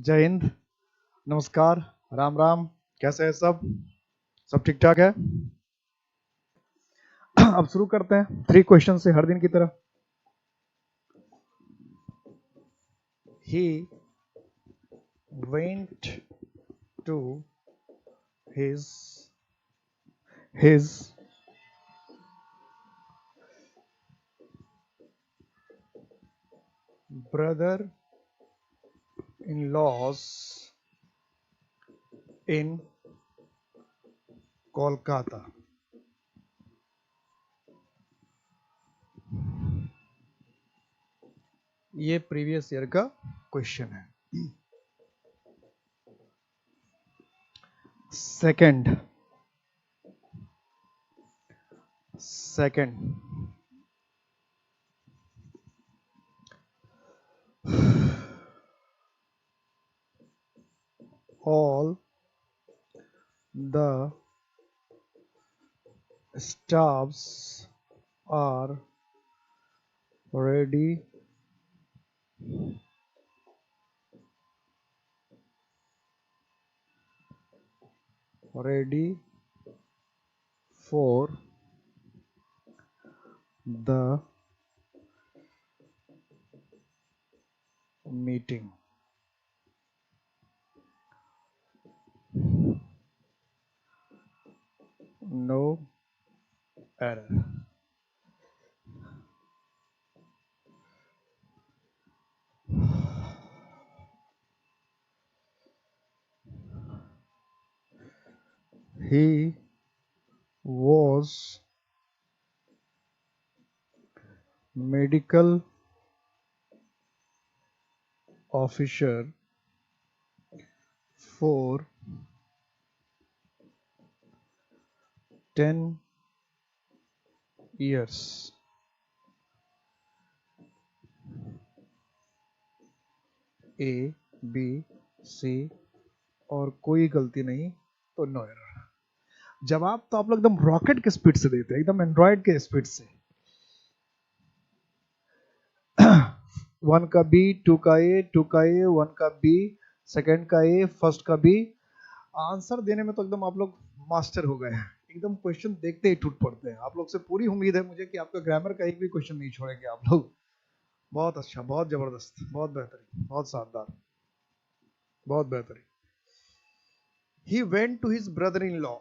जय हिंद, नमस्कार, राम राम। कैसे हैं सब? सब ठीक ठाक है? अब शुरू करते हैं 3 क्वेश्चन से हर दिन की तरह। He went to his brother-in-law's in Kolkata. ये प्रीवियस ईयर का क्वेश्चन है। Second all the staffs are ready for the meeting. No error. He was medical officer for 10 years. A, B, C और कोई गलती नहीं तो नो एरर। जवाब तो आप लोग एकदम रॉकेट के स्पीड से देते हैं, एकदम एंड्रॉइड के स्पीड से। 1 का B, 2 का A, 2 का A, 1 का B, सेकंड का A, फर्स्ट का B। आंसर देने में तो एकदम आप लोग मास्टर हो गए हैं, एकदम क्वेश्चन देखते ही टूट पड़ते हैं। आप लोग से पूरी उम्मीद है मुझे कि आपका ग्रामर का एक भी क्वेश्चन नहीं छोड़ेंगे आप लोग। बहुत अच्छा, बहुत जबरदस्त, बहुत बेहतरीन, बहुत शानदार, बहुत बेहतरीन। He went to his brother-in-law।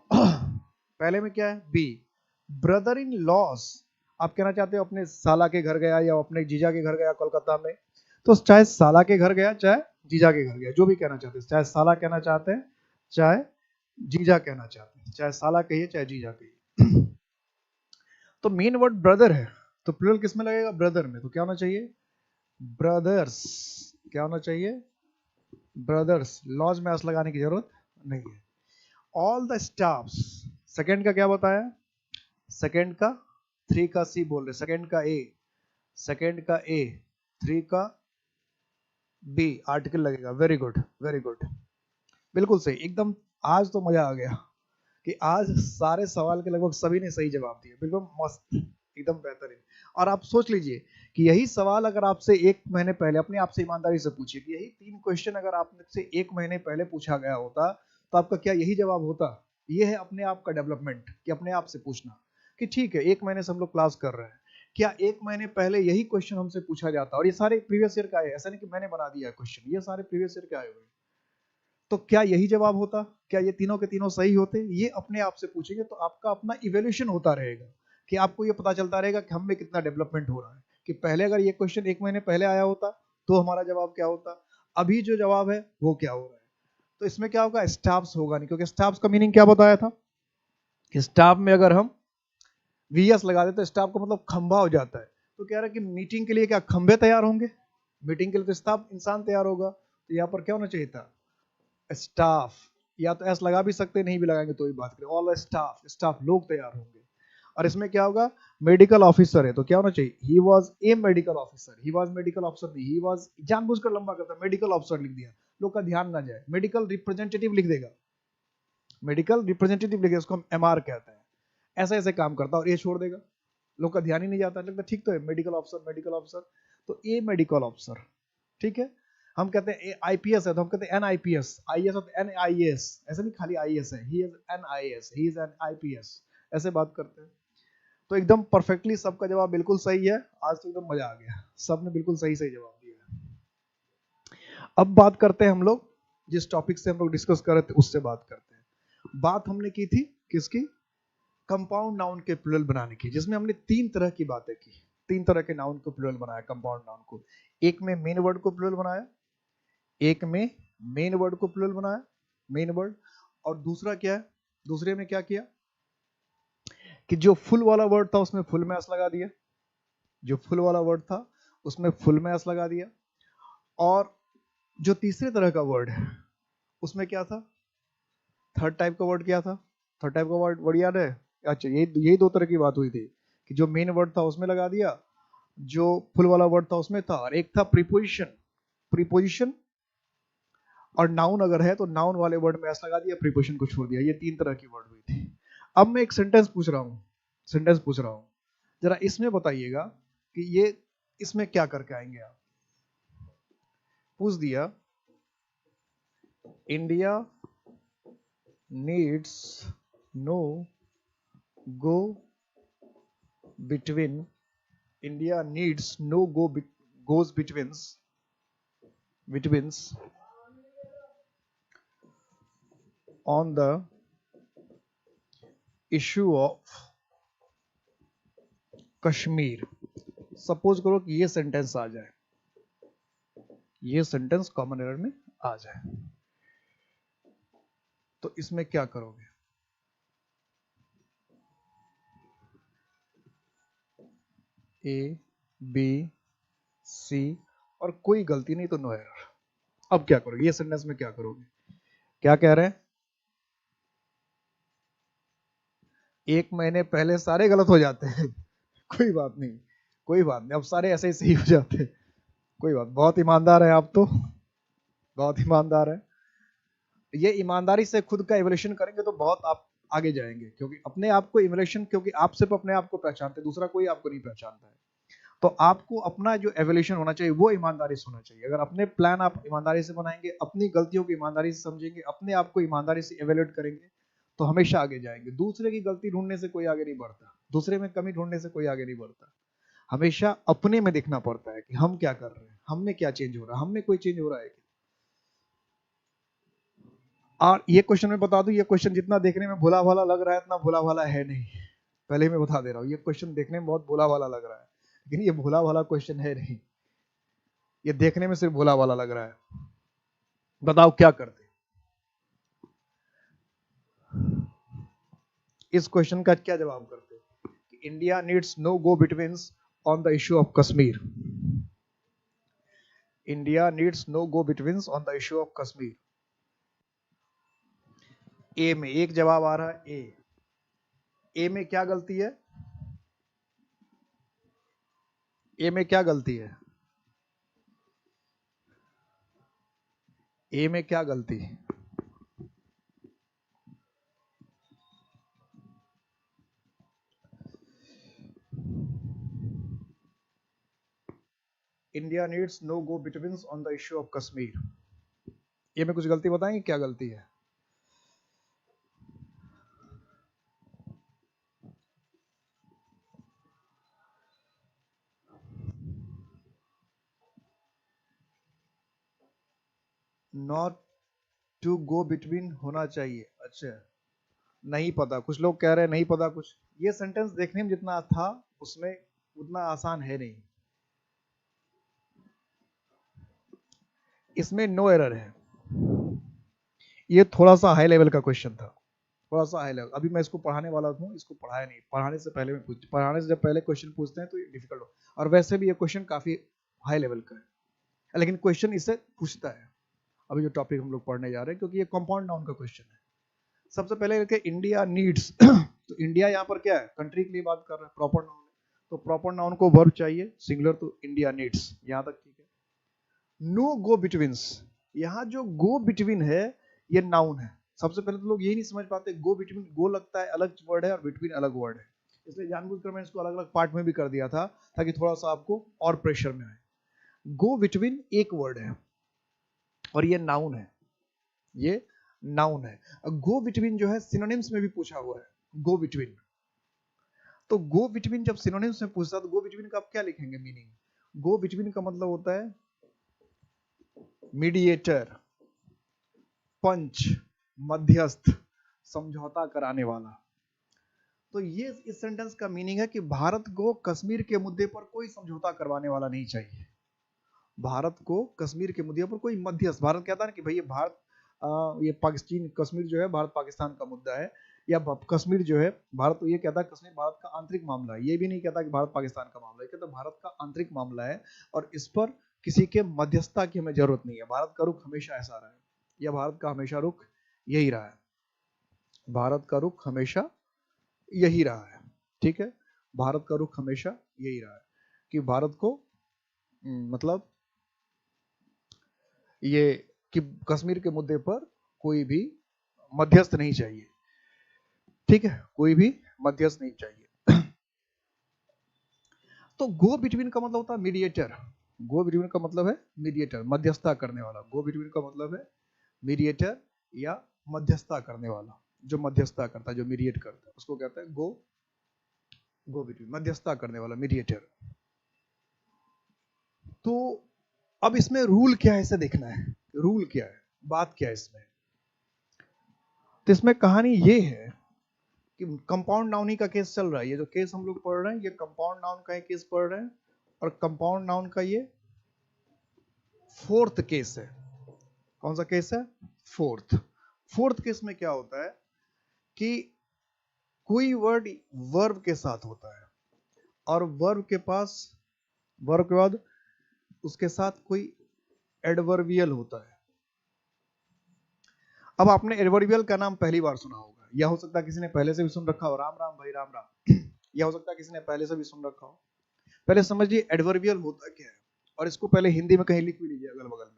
पहले में क्या है? B। brother-in-laws आप कहना चाहते हो अपने साला के घर गया या अपने जीजा के घर गया कोलकाता में, तो चाहे साला के घर गया चाहे जीजा के घर गया, जो भी कहना चाहते हैं, चाहे साला कहना चाहते हैं चाहे जीजा कहना चाहते हैं, चाहे साला कहिए चाहे जीजा कहिए। तो मेन वर्ड ब्रदर है, तो प्लूरल किस में लगेगा? ब्रदर में। तो क्या होना चाहिए? ब्रदर्स। क्या होना चाहिए? ब्रदर्स। लॉज में एस लगाने की जरूरत नहीं है। ऑल द स्टाफ्स, सेकंड का क्या बताया? सेकंड का 3 का सी बोल रहे, सेकंड का ए, सेकंड का ए, 3 का बी, आर्टिकल लगेगा। वेरी गुड, वेरी गुड, बिल्कुल सही, एकदम। आज तो मजा आ गया कि आज सारे सवाल के लगभग सभी ने सही जवाब दिए, बिल्कुल मस्त, एकदम बेहतरीन। और आप सोच लीजिए कि यही सवाल अगर आपसे 1 महीने पहले, अपने आप से ईमानदारी से पूछिए कि यही 3 क्वेश्चन अगर आपसे 1 महीने पहले पूछा गया होता तो आपका क्या यही जवाब होता? ये है अपने आप का डेवलपमेंट, कि अपने आप से पूछना कि ठीक है 1 महीने से हम लोग क्लास कर रहे हैं, क्या 1 महीने पहले यही क्वेश्चन हमसे पूछा जाता? और ये सारे प्रीवियस ईयर का है, ऐसा नहीं कि मैंने बना दिया क्वेश्चन, ये सारे प्रीवियस ईयर के आए हुए, तो क्या यही जवाब होता? क्या ये तीनों के तीनों सही होते? ये अपने आप से पूछेंगे तो आपका अपना इवैल्यूएशन होता रहेगा, कि आपको ये पता चलता रहेगा कि हम में कितना डेवलपमेंट हो रहा है, कि पहले अगर ये क्वेश्चन 1 महीने पहले आया होता तो हमारा जवाब क्या होता, अभी जो जवाब है वो क्या हो रहा है। तो इसमें क्या होगा? स्टाफ्स होगा नहीं, क्योंकि स्टाफ्स का मीनिंग क्या बताया था कि स्टाफ में अगर हम वीएस लगा देते तो स्टाफ का मतलब खंभा हो जाता है। तो कह रहा है कि मीटिंग के लिए क्या खंभे तैयार होंगे? मीटिंग के लिए तो स्टाफ इंसान तैयार होगा, तो यहाँ पर क्या होना चाहिए था? स्टाफ। या तो एस लगा भी सकते, नहीं भी लगाएंगे तो ही बात करें, ऑल स्टाफ, स्टाफ लोग तैयार होंगे। और इसमें क्या होगा? मेडिकल ऑफिसर है तो क्या होना चाहिए? He was a medical officer, he was medical officer नहीं, ही वाज जानबूझकर लंबा करता, मेडिकल ऑफिसर लिख दिया, लोग का ध्यान ना जाए। मेडिकल रिप्रेजेंटेटिव लिख देगा, मेडिकल रिप्रेजेंटेटिव लिख देगा, उसको हम एमआर कहते हैं। ऐसे ऐसे काम करता और ये छोड़ देगा, लोग का ध्यान ही नहीं जाता, लगता ठीक तो है मेडिकल ऑफिसर, मेडिकल ऑफिसर, तो ए मेडिकल ऑफिसर, ठीक है। हम कहते हैं आईपीएस है तो हम कहते हैं एनआईपीएस, आईएएस हो तो एनआईएएस, ऐसा नहीं खाली आईएएस है, he is an IAS, he is an IPS, ऐसे बात करते हैं। तो एकदम परफेक्टली सबका जवाब बिल्कुल सही है। आज तो एकदम मजा आ गया, सबने बिल्कुल सही सही जवाब दिया है। अब बात करते हैं हम लोग जिस टॉपिक से हम लोग डिस्कस कर रहे थे उससे बात करते हैं। बात हमने की थी किसकी? कंपाउंड नाउन के प्लूरल बनाने की, जिसमें हमने तीन तरह की बातें की, तीन तरह के नाउन को प्लूरल बनाया कंपाउंड नाउन को। एक में मेन वर्ड को प्लूरल बनाया, एक में मेन वर्ड को प्लूरल बनाया, मेन वर्ड, और दूसरा क्या है, दूसरे में क्या किया कि जो फुल वाला वर्ड था उसमें फुल में एस लगा दिया, जो फुल वाला वर्ड था उसमें फुल में एस लगा दिया, और जो तीसरे तरह का वर्ड है उसमें क्या था, थर्ड टाइप का वर्ड क्या था, थर्ड टाइप का वर्ड याद है? अच्छा, यही दो तरह की बात हुई थी कि जो मेन वर्ड था उसमें लगा दिया, जो फुल वाला वर्ड था उसमें था, और एक था प्रीपोजिशन, प्रीपोजिशन और नाउन अगर है तो नाउन वाले वर्ड में एस लगा दिया, प्रीपोजिशन को छोड़ दिया। ये तीन तरह की वर्ड हुई थी। अब मैं एक सेंटेंस पूछ रहा हूं, सेंटेंस पूछ रहा हूं, जरा इसमें बताइएगा कि ये इसमें क्या करके आएंगे आप। पूछ दिया, India needs no go between, India needs no goes betweens on the issue of Kashmir. Suppose करो कि ये सेंटेंस आ जाए, ये सेंटेंस कॉमन एरर में आ जाए, तो इसमें क्या करोगे? ए बी सी और कोई गलती नहीं तो नो एरर। अब क्या करोगे, ये सेंटेंस में क्या करोगे? क्या कह रहे हैं? एक महीने पहले सारे गलत हो जाते हैं कोई बात नहीं, कोई बात नहीं, अब सारे ऐसे ही सही हो जाते हैं, कोई बात। बहुत ईमानदार है आप तो, बहुत ईमानदार है। ये ईमानदारी से खुद का इवोल्यूशन करेंगे तो बहुत आप आगे जाएंगे, क्योंकि अपने आप को इवोल्यूशन, क्योंकि आप सिर्फ अपने आप को पहचानते, दूसरा कोई आपको नहीं पहचानता है। तो आपको अपना जो एवोल्यूशन होना चाहिए वो ईमानदारी से होना चाहिए। अगर अपने प्लान आप ईमानदारी से बनाएंगे, अपनी गलतियों को ईमानदारी से समझेंगे, अपने आप को ईमानदारी से एवेल्यूएट करेंगे, तो हमेशा आगे जाएंगे। दूसरे की गलती ढूंढने से कोई आगे नहीं बढ़ता, दूसरे में कमी ढूंढने से कोई आगे नहीं बढ़ता। हमेशा अपने में देखना पड़ता है कि हम क्या कर रहे हैं, हम में क्या चेंज हो रहा है, हम में कोई चेंज हो रहा है क्या। और ये क्वेश्चन मैं बता दूं, ये क्वेश्चन जितना देखने में भोला भाला लग रहा है इतना भोला भाला है नहीं, पहले ही मैं बता दे रहा हूँ। ये क्वेश्चन देखने में बहुत भोला भाला लग रहा है, लेकिन ये भोला भाला क्वेश्चन है नहीं, ये देखने में सिर्फ भोला भाला लग रहा है। बताओ क्या करते? इस क्वेश्चन का क्या जवाब करते? India needs no go betweens on the issue of Kashmir. India needs no go betweens on the issue of Kashmir. A में एक जवाब आ रहा है, ए में क्या गलती है? ए में क्या गलती है? ए में क्या गलती है? India needs no go betweens on the issue of Kashmir. A में कुछ गलती बताएंगे, क्या गलती है? नॉट टू गो बिटवीन होना चाहिए। अच्छा, नहीं पता, कुछ लोग कह रहे हैं नहीं पता कुछ। ये सेंटेंस देखने में जितना था उसमें उतना आसान है नहीं, इसमें नो एरर है। ये थोड़ा सा हाई लेवल का क्वेश्चन था, थोड़ा सा हाई लेवल। अभी मैं इसको पढ़ाने वाला हूँ, इसको पढ़ाया नहीं, पढ़ाने से पहले मैं पढ़ाने से जब पहले क्वेश्चन पूछते हैं तो ये डिफिकल्ट हो, और वैसे भी ये क्वेश्चन काफी हाई लेवल का है, लेकिन क्वेश्चन इससे पूछता है अभी जो टॉपिक हम लोग पढ़ने जा रहे हैं, क्योंकि ये कंपाउंड नाउन का क्वेश्चन है। सबसे पहले इंडिया नीड्स तो इंडिया यहाँ पर क्या है, कंट्री के लिए बात कर रहा है, प्रॉपर नाउन है, तो प्रॉपर नाउन को वर्ब चाहिए सिंगुलर, तो इंडिया नीड्स, यहाँ तक ठीक है। नो गो बिटवीन्स, यहाँ जो गो बिटवीन है ये नाउन है। सबसे पहले तो लोग यही नहीं समझ पाते, गो बिटवीन, गो लगता है अलग वर्ड है और बिटवीन अलग वर्ड है, इसलिए जानबूझकर मैंने इसको अलग अलग पार्ट में भी कर दिया था ताकि थोड़ा सा आपको और प्रेशर में आए। गो बिटवीन एक वर्ड है, और ये नाउन है, ये नाउन है। गो बिटवीन जो है सिनोनिम्स में भी पूछा हुआ है, गो बिटवीन। तो गो बिटवीन जब सिनोनिम्स में पूछता तो गो बिटवीन का आप क्या लिखेंगे मीनिंग? गो बिटवीन का मतलब होता है मीडिएटर, पंच, मध्यस्थ, समझौता कराने वाला। तो ये इस सेंटेंस का मीनिंग है कि भारत को कश्मीर के मुद्दे पर कोई समझौता करवाने वाला नहीं चाहिए। भारत को कश्मीर के मुद्दे पर कोई मध्यस्थ, भारत कहता है कि भाई ये भारत ये पाकिस्तान, कश्मीर जो है भारत पाकिस्तान का मुद्दा है, या कश्मीर जो है भारत, तो ये कहता है कश्मीर भारत का आंतरिक मामला है। ये भी नहीं कहता कि भारत पाकिस्तान का मामला है, कहता भारत का आंतरिक मामला है और इस पर किसी के मध्यस्थता की हमें जरूरत नहीं है। भारत का रुख हमेशा ऐसा रहा है, या भारत का हमेशा रुख यही रहा है, भारत का रुख हमेशा यही रहा है। ठीक है, भारत का रुख हमेशा यही रहा है कि भारत को मतलब ये कि कश्मीर के मुद्दे पर कोई भी मध्यस्थ नहीं चाहिए। ठीक है, कोई भी मध्यस्थ नहीं चाहिए। तो गो बिटवीन का मतलब होता है मीडिएटर। गो बिटवीन का मतलब है मीडिएटर, मध्यस्थता करने वाला। गो बिटवीन का मतलब है मीडिएटर या मध्यस्थता करने वाला, जो मध्यस्थता करता है, जो मीडिएट करता है, उसको कहते हैं गो बिटवीन, मध्यस्थता करने वाला, मीडिएटर। तो अब इसमें रूल क्या है, इसे देखना है, रूल क्या है, बात क्या है इसमें। तो इसमें कहानी ये है कि कंपाउंड नाउन ही का केस चल रहा है। ये जो केस हम लोग पढ़ रहे हैं, ये कंपाउंड नाउन का ही केस पढ़ रहे हैं, और कंपाउंड नाउन का ये फोर्थ केस है। कौन सा केस है? फोर्थ केस में क्या होता है कि कोई वर्ड वर्ब के साथ होता है, और वर्ब के बाद उसके साथ कोई एडवर्बियल होता है। अब आपने एडवर्बियल का नाम पहली बार सुना होगा, या हो सकता है किसी ने पहले से भी सुन रखा हो, राम राम भाई राम राम, या हो सकता है किसी ने पहले से भी सुन रखा हो। पहले समझिए एडवर्बियल होता क्या है, और इसको पहले हिंदी में कहीं लिख भी लीजिए अगल बगल में।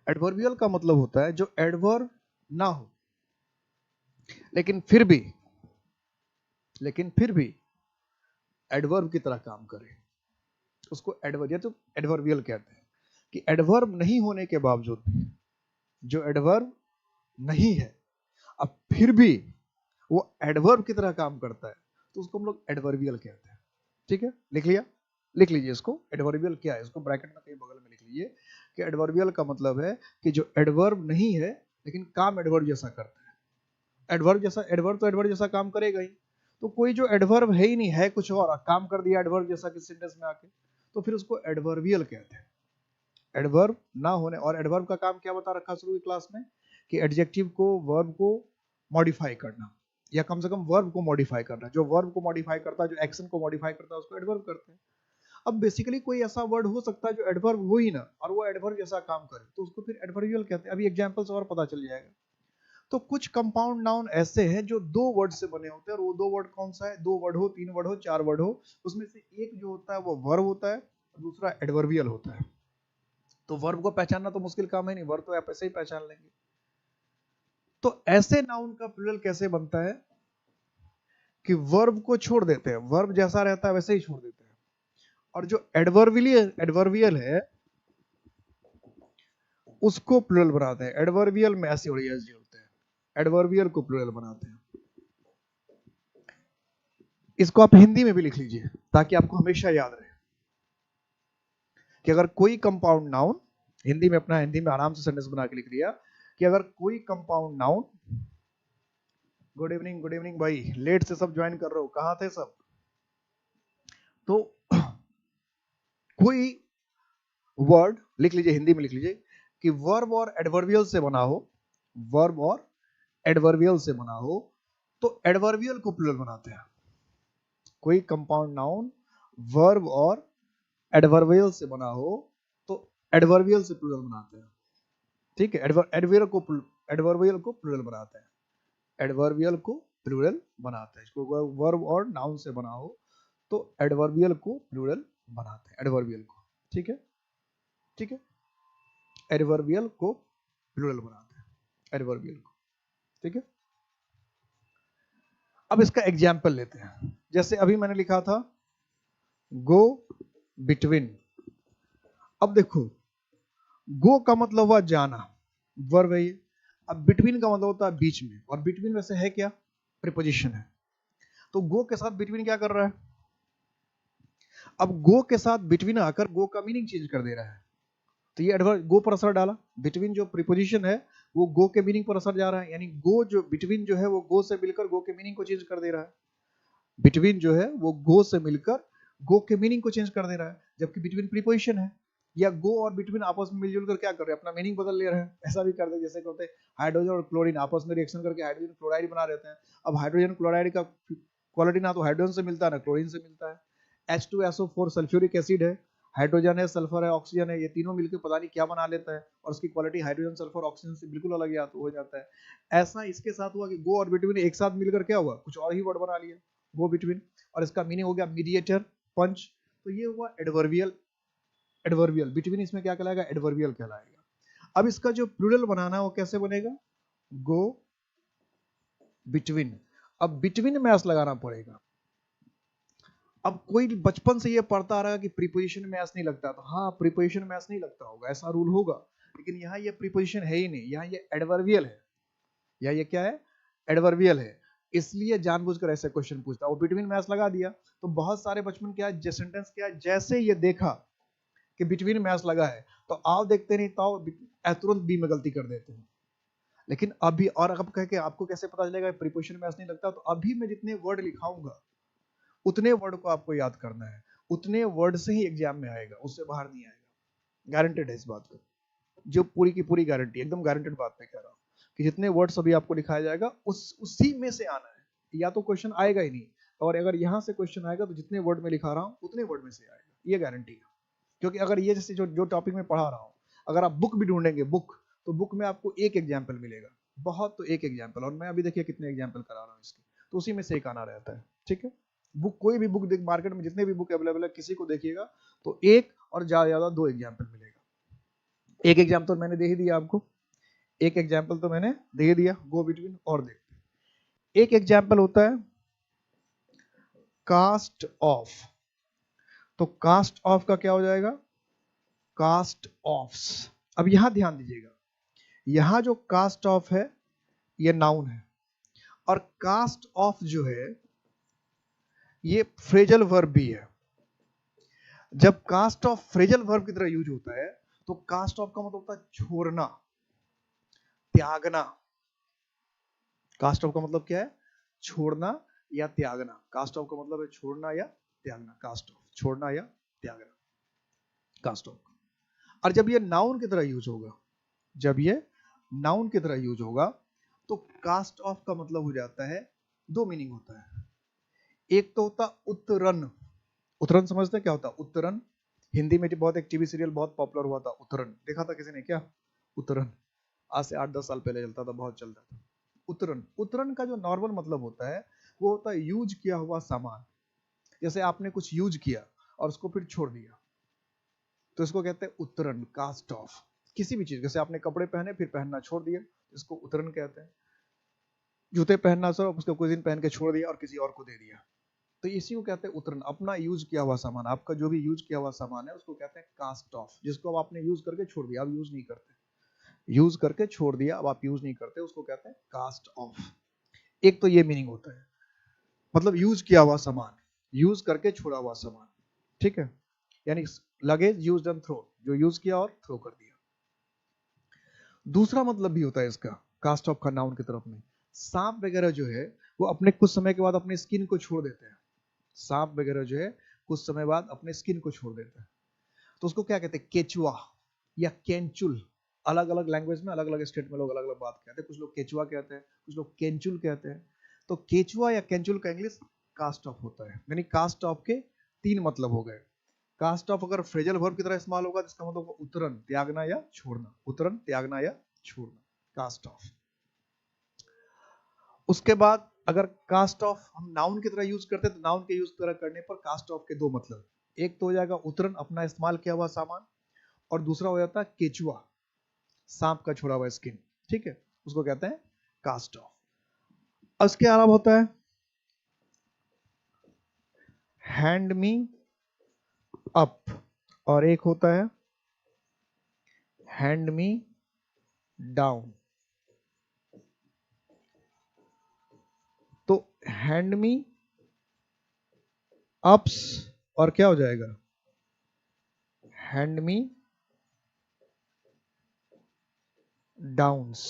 एडवर्बियल का मतलब होता है जो एडवर्ब ना हो, लेकिन फिर भी एडवर्ब की तरह काम करे, उसको एडवर्ब, या तो एडवर्बियल कहते हैं। कि एडवर्ब नहीं होने के बावजूद, जो एडवर्ब नहीं है, अब फिर भी वो एडवर्ब की तरह काम करता है, तो उसको हम लोग एडवर्बियल कहते हैं। ठीक है, लिख लिया, लिख लीजिए इसको। एडवर्बियल क्या है, इसको ब्रैकेट में कहीं बगल में लिख लीजिए कि एडवर्बियल का मतलब है कि जो एडवर्ब नहीं है लेकिन काम एडवर्ब जैसा करता है। एडवर्ब तो एडवर्ब जैसा काम करेगा ही। तो कोई जो एडवर्ब है ही नहीं, है कुछ और, काम कर दिया एडवर्ब जैसा किसी सेंटेंस में आके, तो फिर उसको एडवर्बियल कहते हैं। एडवर्ब ना होने, और एडवर्ब का काम क्या बता रखा शुरू की क्लास में, कि एडजेक्टिव को, वर्ब को मॉडिफाई करना, या कम से कम वर्ब को मॉडिफाई करना। जो वर्ब को मॉडिफाई करता है, जो एक्शन को मॉडिफाई करता है, उसको एडवर्ब करते हैं। अब बेसिकली कोई ऐसा वर्ड हो सकता है जो एडवर्ब हो ही ना, और वो एडवर्ब जैसा काम करे, तो उसको फिर एडवर्बियल कहते हैं। अभी एग्जांपल्स और पता चल जाएगा। तो कुछ कंपाउंड नाउन ऐसे हैं जो दो वर्ड से बने होते हैं, और वो दो वर्ड कौन सा है? दो वर्ड हो, तीन वर्ड हो, चार वर्ड हो, उसमें से एक जो होता है वो वर्ब होता है, दूसरा एडवर्बियल होता है। तो वर्ब को पहचानना तो मुश्किल काम है नहीं, वर्ब तो आप ऐसे ही पहचान लेंगे। तो ऐसे नाउन का प्लूरल कैसे बनता है कि वर्ब को छोड़ देते हैं, वर्ब जैसा रहता है वैसे ही छोड़ देते हैं, और जो एडवर्बियल है उसको प्लूरल बनाते हैं। एडवर्बियल में ऐसे होते हैं, एडवर्बियल को प्लूरल बनाते हैं। इसको आप हिंदी में भी लिख लीजिए ताकि आपको हमेशा याद रहे कि अगर कोई कंपाउंड नाउन, हिंदी में आराम से सेंटेंस बना के लिख लिया कि अगर कोई कंपाउंड नाउन, गुड इवनिंग भाई, लेट से सब ज्वाइन कर रहे हो, कहां थे सब? तो कोई वर्ड लिख लीजिए, हिंदी में लिख लीजिए कि वर्ब और एडवर्बियल से बना हो, वर्ब और एडवर्बियल से बना हो, तो एडवर्बियल को प्लूरल बनाते हैं। कोई कंपाउंड नाउन वर्ब और एडवर्बियल से बना हो तो एडवर्बियल से प्लूरल बनाते हैं। ठीक है, एडवर्बियल को प्लूरल बनाते हैं, एडवर्बियल को प्लूरल बनाते हैं। इसको वर्ब और नाउन से बना हो तो एडवर्बियल को प्लूरल बनाते हैं, एडवर्बियल को। ठीक है, ठीक है, एडवर्बियल को प्लूरल बनाते हैं, एडवर्बियल को। ठीक है, अब इसका एग्जाम्पल लेते हैं। जैसे अभी मैंने लिखा था गो बिटवीन। अब देखो, गो का मतलब हुआ जाना, वर्ब है ये। अब बिटवीन का मतलब होता है बीच में, और बिटवीन वैसे है क्या, प्रीपोजिशन है। तो गो के साथ बिटवीन क्या कर रहा है, अब गो के साथ बिटवीन आकर गो का मीनिंग चेंज कर दे रहा है। तो ये एडवर्ब गो पर असर डाला, बिटवीन जो प्रीपोजिशन है वो गो के मीनिंग पर असर जा रहा है, यानी गो जो बिटवीन जो है वो गो से मिलकर गो के मीनिंग को चेंज कर दे रहा है। बिटवीन जो है वो गो से मिलकर गो के मीनिंग को चेंज कर दे रहा है, जबकि बिटवीन प्रीपोजिशन है। या गो और बिटवीन आपस में मिलजुल कर क्या कर रहे हैं, अपना मीनिंग बदल ले रहे हैं। ऐसा भी करते हैं जैसे करते हैं हाइड्रोजन और क्लोरीन आपस में रिएक्शन करके हाइड्रोजन क्लोराइड बना देते हैं। अब हाइड्रोजन क्लोराइड का क्वालिटी ना तो हाइड्रोजन से मिलता है ना क्लोरीन से मिलता है। H2SO4 सल्फ्यूरिक एसिड है, हाइड्रोजन है, सल्फर है, ऑक्सीजन है, ये तीनों मिलकर पता नहीं क्या बना लेता है, और उसकी क्वालिटी हाइड्रोजन सल्फर ऑक्सीजन से बिल्कुल अलग या तो हो जाता है। ऐसा इसके साथ हुआ कि गो और बिटवीन एक साथ मिलकर क्या हुआ, कुछ और ही वर्ड बना लिया, गो बिटवीन, और इसका मीनिंग हो गया मीडिएटर, पंच। तो ये हुआ एडवर्बियल। एडवर्बियल बिटवीन इसमें क्या कहलाएगा, एडवर्बियल कहलाएगा। अब इसका जो प्लूरल बनाना है वो कैसे बनेगा, गो बिटवीन। अब बिटवीन में एस लगाना पड़ेगा। अब कोई बचपन से ये पढ़ता आ रहा है कि प्रीपोजिशन में एस नहीं लगता, तो हाँ प्रीपोजिशन में एस नहीं लगता होगा, ऐसा रूल होगा, लेकिन यहाँ ये प्रीपोजिशन है ही नहीं, यहाँ ये एडवर्बियल है। या ये क्या है, एडवर्बियल है, इसलिए जानबूझकर ऐसे क्वेश्चन पूछता है। वो बिटवीन में एस लगा दिया, तो बहुत सारे बचपन क्या है, सेंटेंस क्या है, जैसे ये देखा कि बिटवीन में एस लगा है तो आओ देखते नहीं तो तुरंत बी में गलती कर देते हैं। लेकिन अभी और अब कह के आपको कैसे पता चलेगा प्रीपोजिशन में एस नहीं लगता, तो अभी मैं जितने वर्ड लिखाऊंगा उतने वर्ड को आपको याद करना है, उतने वर्ड से ही एग्जाम में आएगा, उससे बाहर नहीं आएगा। गारंटेड है इस बात का, जो पूरी की पूरी गारंटी, एकदम गारंटेड बात मैं कह रहा हूँ कि जितने वर्ड्स अभी आपको लिखाया जाएगा उसी में से आना है, या तो क्वेश्चन आएगा ही नहीं, और अगर यहाँ से क्वेश्चन आएगा तो जितने वर्ड में लिखा रहा हूँ उतने वर्ड में से आएगा, ये गारंटी है। क्योंकि अगर ये जैसे जो टॉपिक में पढ़ा रहा हूँ, अगर आप बुक भी ढूंढेंगे बुक, तो बुक में आपको एक एग्जाम्पल मिलेगा, बहुत तो एक एग्जाम्पल, और मैं अभी देखिए कितने एग्जाम्पल करा रहा हूँ इसके, तो उसी में से एक आना रहता है। ठीक है, बुक कोई भी बुक देख, मार्केट में जितने भी बुक अवेलेबल है किसी को देखिएगा तो एक और ज्यादा ज्यादा दो एग्जाम्पल मिलेगा। एक एग्जाम्पल मैंने दे ही दिया आपको, एक एग्जाम्पल तो मैंने दे ही दिया, गो बिटवीन। और देखते हैं एक एग्जाम्पल होता है कास्ट ऑफ। तो कास्ट ऑफ का क्या हो जाएगा, कास्ट ऑफ्स। अब यहां ध्यान दीजिएगा, यहां जो कास्ट ऑफ है ये नाउन है, और कास्ट ऑफ जो है ये फ्रेजल वर्ब भी है। जब कास्ट ऑफ फ्रेजल वर्ब की तरह यूज होता है तो कास्ट ऑफ का मतलब होता है छोड़ना, त्यागना। कास्ट ऑफ का मतलब क्या है, छोड़ना या त्यागना। कास्ट ऑफ का मतलब है छोड़ना या त्यागना, कास्ट ऑफ छोड़ना या त्यागना, कास्ट ऑफ। और जब ये नाउन की तरह यूज होगा, जब ये नाउन की तरह यूज होगा तो कास्ट ऑफ का मतलब हो जाता है, दो मीनिंग होता है। एक तो होता उत्तरन, उत्तरन समझते हैं क्या होता है, उत्तरन। हिंदी में बहुत एक टीवी सीरियल बहुत पॉपुलर हुआ था, उत्तरन, देखा था किसी ने क्या, उत्तरन, आज से 8-10 साल पहले चलता था, बहुत चलता था उत्तरन। उत्तरन का जो नॉर्मल मतलब होता है वो होता है यूज किया हुआ सामान। जैसे आपने कुछ यूज किया और उसको फिर छोड़ दिया, तो इसको कहते हैं उत्तरन, कास्ट ऑफ। किसी भी चीज, जैसे आपने कपड़े पहने फिर पहनना छोड़ दिया, इसको उत्तरन कहते हैं। जूते पहनना सर, उसको कुछ दिन पहन के छोड़ दिया और किसी और को दे दिया, तो इसी को कहते हैं उत्तरन। अपना यूज किया हुआ सामान, आपका जो भी यूज किया हुआ सामान है उसको कहते हैं कास्ट ऑफ, जिसको अब आपने यूज करके छोड़ दिया, अब यूज नहीं करते, यूज करके छोड़ दिया अब आप यूज नहीं करते, उसको कहते हैं कास्ट ऑफ। एक तो ये मीनिंग होता है, मतलब यूज किया हुआ सामान, यूज करके छोड़ा हुआ सामान। ठीक है, यानी लगेज यूज एंड थ्रो, जो यूज किया और थ्रो कर दिया। दूसरा मतलब भी होता है इसका, कास्ट ऑफ का नाउन की तरफ में, सांप वगैरह जो है वो अपने कुछ समय के बाद अपने स्किन को छोड़ देते हैं। सांप वगैरह जो है कुछ समय बाद अपने स्किन को छोड़ देते हैं, तो उसको क्या कहते हैं, केचुआ या केंचुल। अलग अलग लैंग्वेज में अलग अलग स्टेट में लोग अलग अलग बात कहते हैं, कुछ लोग केचुआ कहते हैं, कुछ लोग केंचुल कहते हैं। तो केचुआ या केंचुल का इंग्लिश कास्ट ऑफ होता है। यानी कास्ट ऑफ के तीन मतलब हो गए। कास्ट ऑफ अगर फ्रेजल वर्ब की तरह इस्तेमाल होगा तो इसका मतलब उतरन, त्यागना या छोड़ना, उतरन, त्यागना या छोड़ना, कास्ट ऑफ। उसके बाद अगर कास्ट ऑफ हम नाउन की तरह यूज करते हैं तो नाउन के यूज तरह करने पर कास्ट ऑफ के दो मतलब, एक तो हो जाएगा उतरन, अपना इस्तेमाल किया हुआ सामान, और दूसरा हो जाता है केचुआ, सांप का छोड़ा हुआ स्किन। ठीक है, उसको कहते हैं कास्ट ऑफ। उसके अलावा होता है हैंड मी अप, और एक होता है हैंड मी डाउन। तो हैंड मी अप्स और क्या हो जाएगा, हैंड मी डाउन्स।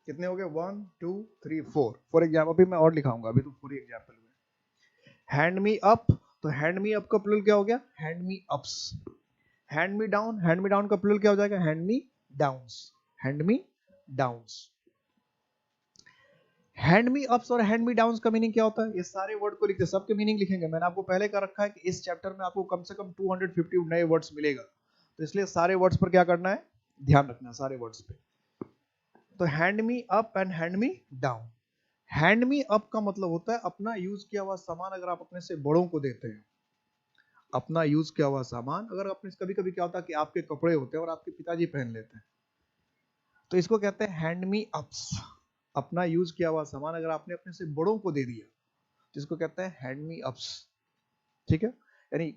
कितने हो गए, 1 2 3 4। फॉर एग्जाम्पल अभी मैं और लिखाऊंगा, अभी तो पूरी एग्जाम्पल हुए। हैंड मी अप, तो हैंड मी अप का प्लूरल क्या हो गया, हैंड मी ups. Hand me down, hand me down का प्लूरल क्या हो जाएगा, हैंड मी डाउन्स, हैंड मी डाउन्स। हैंड मी अप्स और हैंड मी डाउन्स का मीनिंग क्या होता है, ये सारे वर्ड को लिखते हैं, सबके मीनिंग लिखेंगे। मैंने आपको पहले कह रखा है कि इस चैप्टर में आपको कम से कम 250 नए वर्ड्स मिलेगा, तो इसलिए सारे वर्ड्स पर क्या करना है, ध्यान रखना है सारे वर्ड्स पे। तो hand me up and hand me down. Hand me up का मतलब होता है अपना यूज किया हुआ सामान अगर आप अपने से बड़ों को देते हैं, अपना यूज किया हुआ सामान अगर अपने, कभी कभी क्या होता है कि आपके कपड़े होते हैं और आपके पिताजी पहन लेते हैं, तो इसको कहते हैं हैंड मी अप्स। अपना यूज किया हुआ सामान अगर आपने अपने से बड़ों को दे दिया, जिसको कहते हैं हैंड मी अप्स। ठीक है, यानी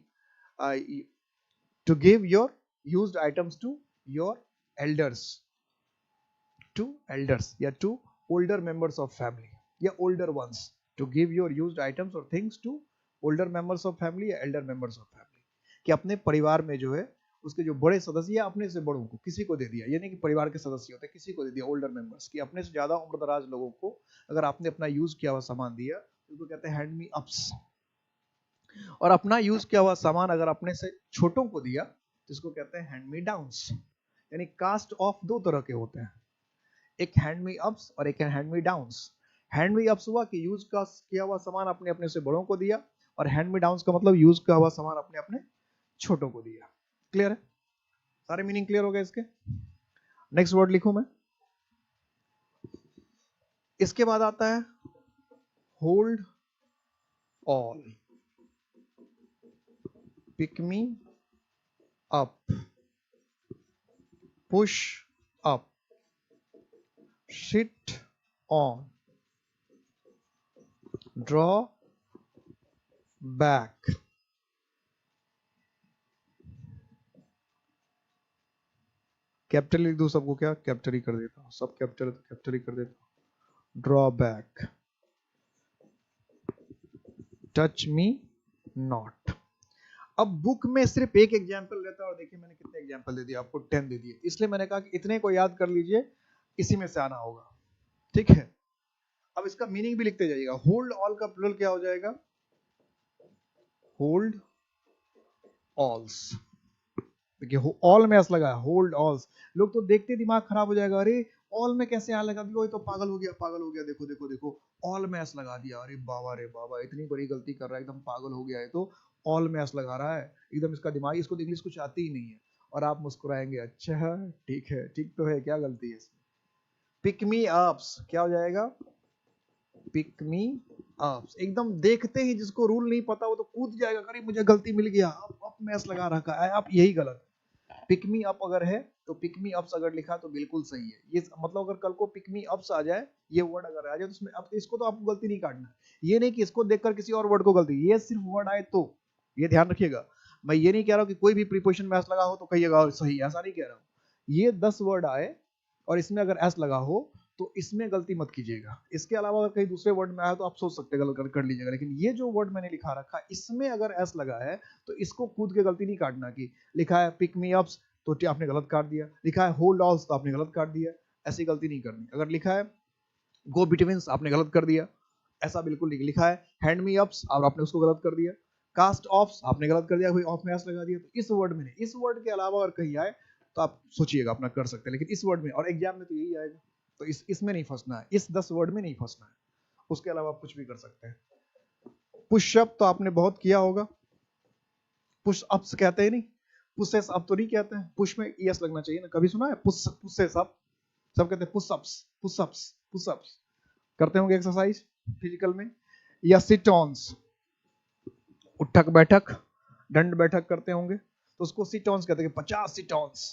to give your used items to your elders, to elders या to older members of family या older ones, to give your used items और things to older members of family या एल्डर मेंबर्स ऑफ फैमिली, कि अपने परिवार में जो है उसके जो बड़े सदस्य या अपने से बड़ों को किसी को दे दिया, यानी कि परिवार के सदस्य होते हैं किसी को दे दिया, ओल्डर मेंबर्स, कि अपने से ज्यादा उम्र दराज लोगों को अगर आपने अपना यूज किया हुआ सामान दिया तो उसको कहते हैं हैंड मी अप्स। और अपना यूज किया हुआ सामान अगर अपने से छोटों को दिया तो इसको कहते हैं हैंड मी डाउन्स। यानी कास्ट ऑफ दो तरह के होते हैं, एक हैंड मी अप्स और एक हैंड मी डाउन्स। हैंड मी अप्स हुआ कि यूज का किया हुआ सामान अपने अपने से बड़ों को दिया, और हैंड मी डाउन्स का मतलब यूज किया हुआ सामान अपने अपने छोटों को दिया। क्लियर है, सारे मीनिंग क्लियर हो गए इसके। नेक्स्ट वर्ड लिखूं मैं, इसके बाद आता है hold all, pick me up, push up, sit on, draw back। Capital लिख दूं सबको, क्या कैपिटल ही कर देता हूं, सब कैपिटल तो कैपिटल ही कर देता हूं। Draw back, touch me not. अब बुक में सिर्फ एक एग्जाम्पल रहता है और देखिए मैंने कितने एग्जाम्पल दे दिए आपको, 10 दे दिए, इसलिए मैंने कहा कि इतने को याद कर लीजिए, इसी में से आना होगा। ठीक है, अब इसका मीनिंग भी लिखते जाइएगा। होल्ड ऑल का प्लूरल क्या हो जाएगा, होल्ड ऑल्स। देखिए ऑल में एस लगा है, होल्ड ऑल्स। लोग तो देखते दिमाग खराब हो जाएगा, अरे ऑल में कैसे आ लगा दिया, तो पागल हो गया, पागल हो गया, देखो देखो देखो ऑल में एस लगा दिया, अरे बाबा रे बाबा इतनी बड़ी गलती कर रहा है, एकदम पागल हो गया है, तो ऑल में एस लगा रहा है, एकदम इसका दिमाग, इसको इंग्लिश कुछ आती ही नहीं है। और आप मुस्कुराएंगे, अच्छा ठीक है, ठीक तो है, क्या गलती है इसमें। पिक मी अप्स क्या हो जाएगा, पिक मी अप्स। एकदम देखते ही जिसको रूल नहीं पता वो तो कूद जाएगा, अरे मुझे गलती मिल गया, अब मैस लगा रखा है, अब यही गलत। पिक मी अप अगर है तो पिक मी अप्स अगर लिखा तो बिल्कुल सही है। ये मतलब अगर कल को पिक मी अप्स आ जाए, ये वर्ड अगर आ जाए तो उसमें अब इसको तो आपको गलती नहीं काटना, ये नहीं कि इसको देखकर किसी और वर्ड को गलती, ये सिर्फ वर्ड आए तो, ये ध्यान रखिएगा। मैं ये नहीं कह रहा हूं कि कोई भी प्रीपोजिशन में एस लगा हो तो कहिएगा सही, ऐसा नहीं कह रहा हूं। ये 10 वर्ड आए और इसमें अगर एस लगा हो तो इसमें गलती मत कीजिएगा। इसके अलावा अगर कहीं दूसरे वर्ड में आया तो आप सोच सकते हैं गलत कर लीजिएगा, लेकिन ये जो वर्ड मैंने लिखा रखा इसमें अगर एस लगा है तो इसको कूद के गलती नहीं काटना, कि लिखा है पिक मी अप्स तो आपने गलत काट दिया, लिखा है होल्ड ऑल्स तो आपने गलत काट दिया, ऐसी गलती नहीं करनी। अगर लिखा है गो बिटवीन्स आपने गलत कर दिया, ऐसा बिल्कुल नहीं। लिखा है हैंड मी अप्स और आपने उसको गलत कर दिया, कास्ट ऑफ्स आपने गलत कर दिया, कोई ऑफ में एस लगा दिया, तो इस वर्ड में नहीं, इस वर्ड के अलावा अगर कहीं आए तो आप सोचिएगा अपना कर सकते हैं, लेकिन इस वर्ड में और एग्जाम में तो यही आएगा, तो इसमें नहीं फंसना है, इस 10 वर्ड में नहीं फंसना है, उसके अलावा आप कुछ भी कर सकते हैं। पुशअप तो आपने बहुत किया होगा, पुश अप्स कहते हैं नहीं, पुशेस अप तो नहीं कहते हैं, पुश में ईएस लगना चाहिए ना, कभी सुना है पुशेस अप, सब कहते हैं पुशअप्स, पुशअप्स, पुशअप्स करते होंगे एक्सरसाइज फिजिकल में। या सिट ऑन्स, उठक बैठक, दंड बैठक करते होंगे, तो उसको सिट ऑन्स कहते हैं, 50 सिट ऑन्स,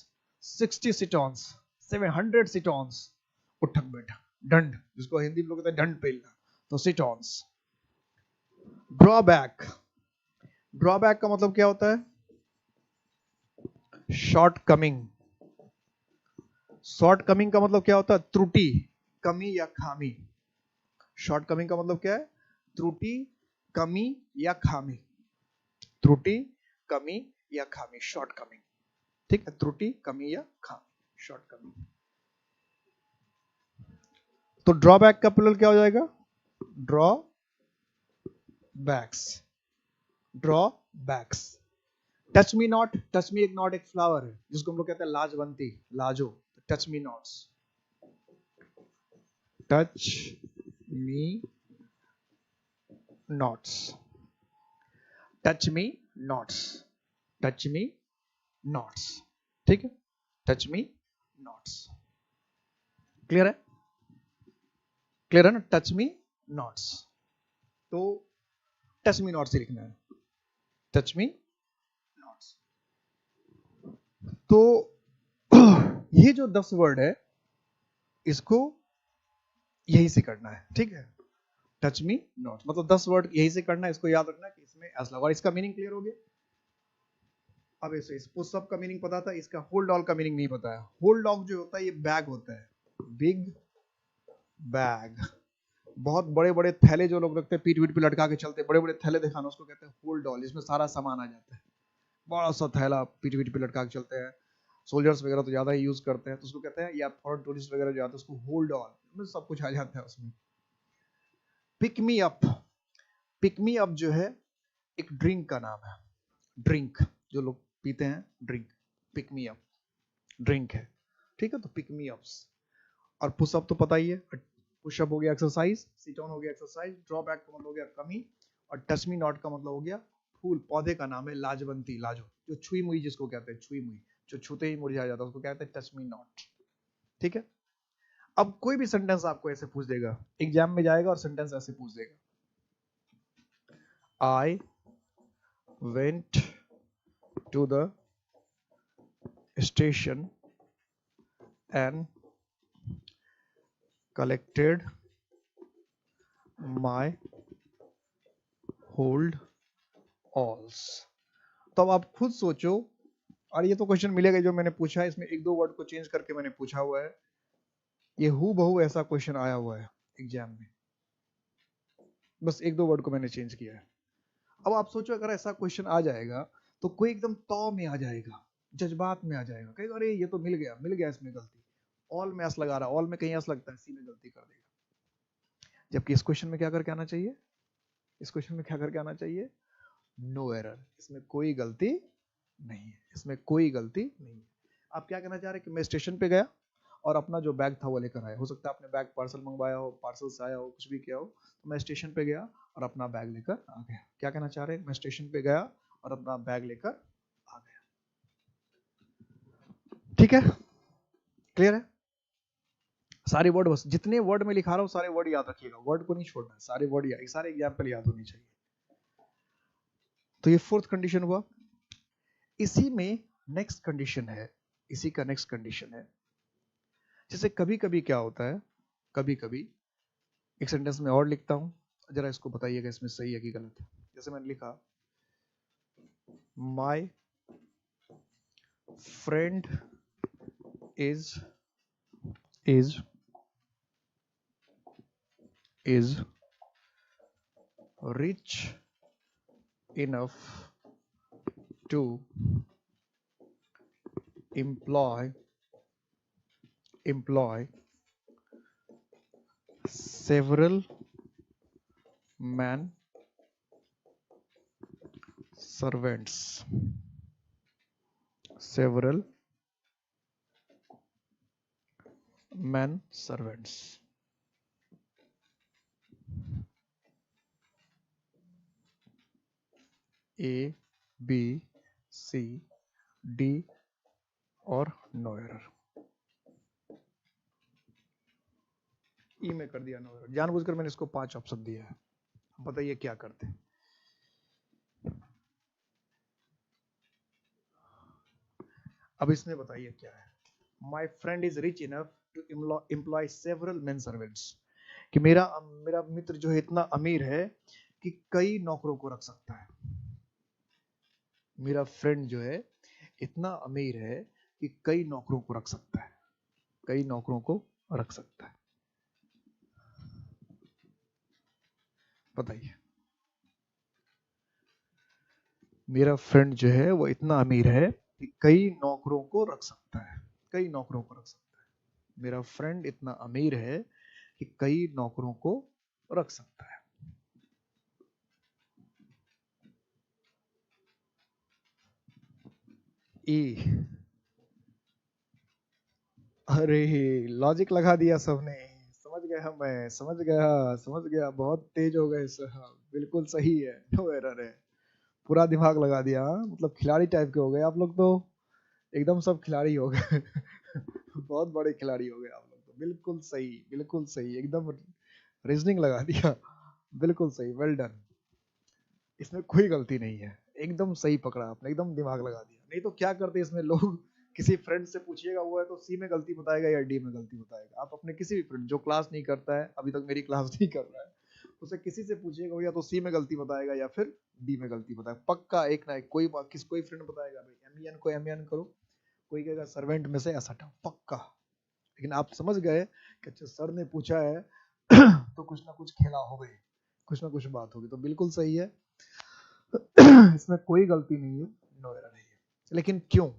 60 सिट ऑन्स, 700 सिट ऑन्स, उठक बैठक, दंड, जिसको हिंदी में लोग कहते हैं दंड पेलना, तो सिट ऑन्स। ड्रॉबैक, ड्रॉबैक का मतलब क्या होता है, शॉर्ट कमिंग। शॉर्ट कमिंग का मतलब क्या होता है? त्रुटि, कमी या खामी। शॉर्ट कमिंग का मतलब क्या है? त्रुटि, कमी या खामी। त्रुटि, कमी या खामी, शॉर्ट कमिंग। ठीक है, त्रुटि, कमी या खामी, शॉर्ट कमिंग। तो ड्रॉबैक का प्लूरल क्या हो जाएगा? Drawbacks, drawbacks. Touch me not, touch me एक नॉट, एक फ्लावर है जिसको हम लोग कहते हैं लाजवंती, लाजो। Touch me nots, touch me nots, touch me nots, touch me nots. ठीक है, टच मी नॉट्स। क्लियर है? क्लियर है ना? टच मी नॉट्स, तो टच मी नॉट्स लिखना है, टच मी नॉट्स। तो ये जो 10 वर्ड है इसको यही से करना है। ठीक है, टच मी नॉट मतलब 10 वर्ड यही से करना है। इसको याद रखना कि इसमें एस लगा। और इसका मीनिंग क्लियर हो गया? अब इसे इस पुशअप का मीनिंग पता था, इसका होल्ड ऑल का मीनिंग नहीं पता है। होल्ड ऑल जो होता है ये बैग होता है, बिग बैग। बहुत बड़े बड़े थैले जो लोग रखते हैं पीठ पीठ पे लटका के चलते, बड़े बड़े थैले दिखाना, उसको कहते हैं होल्ड ऑल। इसमें सारा सामान आ जाता है, बड़ा सा थैला पीठ पीठ पे लटका के चलते हैं। सोल्जर्स वगैरह तो ज्यादा ही यूज करते हैं, तो उसको कहते हैं, या फॉरेन टूरिस्ट वगैरह जो आते हैं उसको होल्ड ऑल, सब कुछ आ जाता है उसमें। Pick me up, pick me up जो है एक ड्रिंक का नाम है। ड्रिंक जो लोग पीते हैं, drink, pick me up drink है। ठीक है, तो पिक मी अप्स। और पुशअप तो पता ही है, पुशअप हो गया एक्सरसाइज, सिट ऑन हो गया एक्सरसाइज, ड्रॉबैक का मतलब हो गया कमी, और टच मी नॉट का मतलब हो गया फूल, पौधे का नाम है लाजवंती, लाजो, जो छुई मुई जिसको कहते हैं, छुई मुई, जो छूते ही मुरझा जाता है उसको कहते हैं टच मी नॉट। ठीक है, अब कोई भी सेंटेंस आपको ऐसे पूछ देगा, एग्जाम में जाएगा और सेंटेंस ऐसे पूछ देगा, I went to the station and collected my hold alls। तो अब आप खुद सोचो, और ये तो क्वेश्चन मिलेगा जो मैंने पूछा है, इसमें एक दो वर्ड को चेंज करके मैंने पूछा हुआ है, ये हु बहु ऐसा क्वेश्चन आया हुआ है एग्जाम में, बस एक दो वर्ड को मैंने चेंज किया है। अब आप सोचो अगर ऐसा क्वेश्चन आ जाएगा तो कोई एकदम तौ में आ जाएगा, जज्बात में आ जाएगा, कहेगा अरे ये तो मिल गया इसमें गलती, ऑल में एस लगा रहा, ऑल में कहीं एस लगता है, सी में गलती कर देगा। जबकि इस क्वेश्चन में क्या करके आना चाहिए? इस क्वेश्चन में क्या करके आना चाहिए? नो एरर, इसमें कोई गलती नहीं है, इसमें कोई गलती नहीं है। आप क्या कहना चाह रहे हैं कि मैं स्टेशन पे गया और अपना जो बैग था वो लेकर आया, हो सकता है आपने बैग पार्सल मंगवाया हो, पार्सल से आया हो, कुछ भी किया हो, तो मैं स्टेशन पे गया और अपना बैग लेकर आ गया। क्या कहना चाह रहे हैं? मैं स्टेशन पे गया और अपना बैग लेकर आ गया। ठीक है, क्लियर है? सारे वर्ड, बस जितने वर्ड में लिखा रहा हूँ सारे वर्ड याद रखिएगा, वर्ड को नहीं छोड़ना, सारे वर्ड याद, सारे एग्जाम्पल याद होनी चाहिए। तो ये फोर्थ कंडीशन हुआ। इसी में नेक्स्ट कंडीशन है, इसी का नेक्स्ट कंडीशन है, जैसे कभी कभी क्या होता है, कभी कभी एक सेंटेंस में और लिखता हूं, जरा इसको बताइएगा इसमें सही है कि गलत है। जैसे मैंने लिखा my friend is rich enough to employ several man servants, several man servants। A B C D और नो एरर। ई में कर दिया नो एरर, जानबूझकर मैंने इसको 5 ऑप्शन दिया है, बताइए क्या करते हैं। अब इसमें बताइए क्या है। My friend is rich enough to employ several men servants, कि मेरा मेरा मित्र जो है इतना अमीर है कि कई नौकरों को रख सकता है। मेरा फ्रेंड जो है इतना अमीर है कि कई नौकरों को रख सकता है, कई नौकरों को रख सकता है। बताइए, मेरा फ्रेंड जो है वो इतना अमीर है कि कई नौकरों को रख सकता है, कई नौकरों को रख सकता है। मेरा फ्रेंड इतना अमीर है कि कई नौकरों को रख सकता है। ई, अरे लॉजिक लगा दिया सबने, समझ गया, मैं समझ गया, समझ गया, बहुत तेज हो गए सर। हाँ, बिल्कुल सही है, नो एरर है। पूरा दिमाग लगा दिया, हाँ? मतलब खिलाड़ी टाइप के हो गए आप लोग तो, एकदम सब खिलाड़ी हो गए। बहुत बड़े खिलाड़ी हो गए आप लोग तो, बिल्कुल सही, बिल्कुल सही, एकदम रीजनिंग लगा दिया, बिल्कुल सही, वेल डन। इसमें कोई गलती नहीं है, एकदम सही पकड़ा आपने, एकदम दिमाग लगा दिया। नहीं तो क्या करते इसमें लोग, किसी फ्रेंड से पूछिएगा वो है तो सी में गलती बताएगा या डी में गलती बताएगा। आप अपने किसी भी फ्रेंड जो क्लास नहीं करता है, अभी तक मेरी क्लास नहीं कर रहा है, उसे किसी से पूछिएगा वो या तो सी में गलती बताएगा या फिर डी में गलती बताएगा, पक्का एक ना एक कोई कोई फ्रेंड बताएगा भाई एम को एम करो, कोई कहेगा सर्वेंट में से ऐसा हटाओ, पक्का। लेकिन आप समझ गए कि अच्छा सर ने पूछा है तो कुछ ना कुछ खेला हो गई, कुछ ना कुछ बात होगी, तो बिल्कुल सही है। इसमें कोई गलती नहीं है, नो एरर नहीं है। लेकिन क्यों,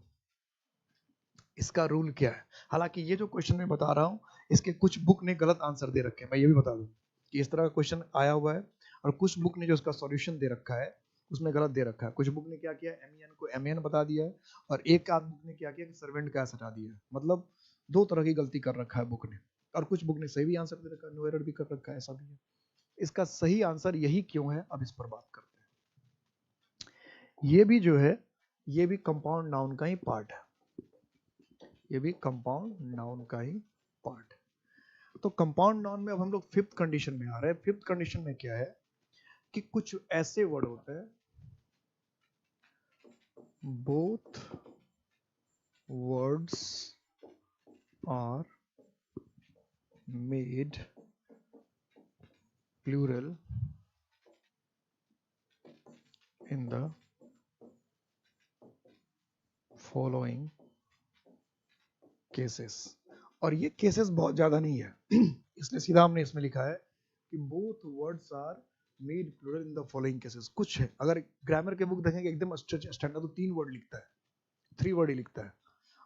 इसका रूल क्या है? हालांकि ये जो क्वेश्चन मैं बता रहा हूँ, इसके कुछ बुक ने गलत आंसर दे रखे हैं, मैं ये भी बता दूं कि इस तरह का क्वेश्चन आया हुआ है, और कुछ बुक ने जो इसका सॉल्यूशन दे रखा है उसमें गलत दे रखा है। कुछ बुक ने क्या किया, एम को एम बता दिया है, और एक आध बुक ने क्या किया कि सर्वेंट का हटा दिया है। मतलब दो तरह की गलती कर रखा है बुक ने, और कुछ बुक ने सही भी आंसर दे रखा है, नो एरर भी कर रखा है, ऐसा भी है। इसका सही आंसर यही क्यों है, अब इस पर बात करते हैं। ये भी जो है, ये भी कंपाउंड नाउन का ही पार्ट है, ये भी कंपाउंड नाउन का ही पार्ट है। तो कंपाउंड नाउन में अब हम लोग फिफ्थ कंडीशन में आ रहे हैं। फिफ्थ कंडीशन में क्या है कि कुछ ऐसे वर्ड होते हैं, both words are made plural in the following cases. और ये केसेस बहुत ज्यादा नहीं है, इसलिए सीधा हमने इसमें लिखा है कि both words are made plural in the following cases. कुछ है, अगर ग्रामर के बुक देखेंगे एकदम स्टैंडर्ड तो 3 वर्ड लिखता है, 3 वर्ड ही लिखता है,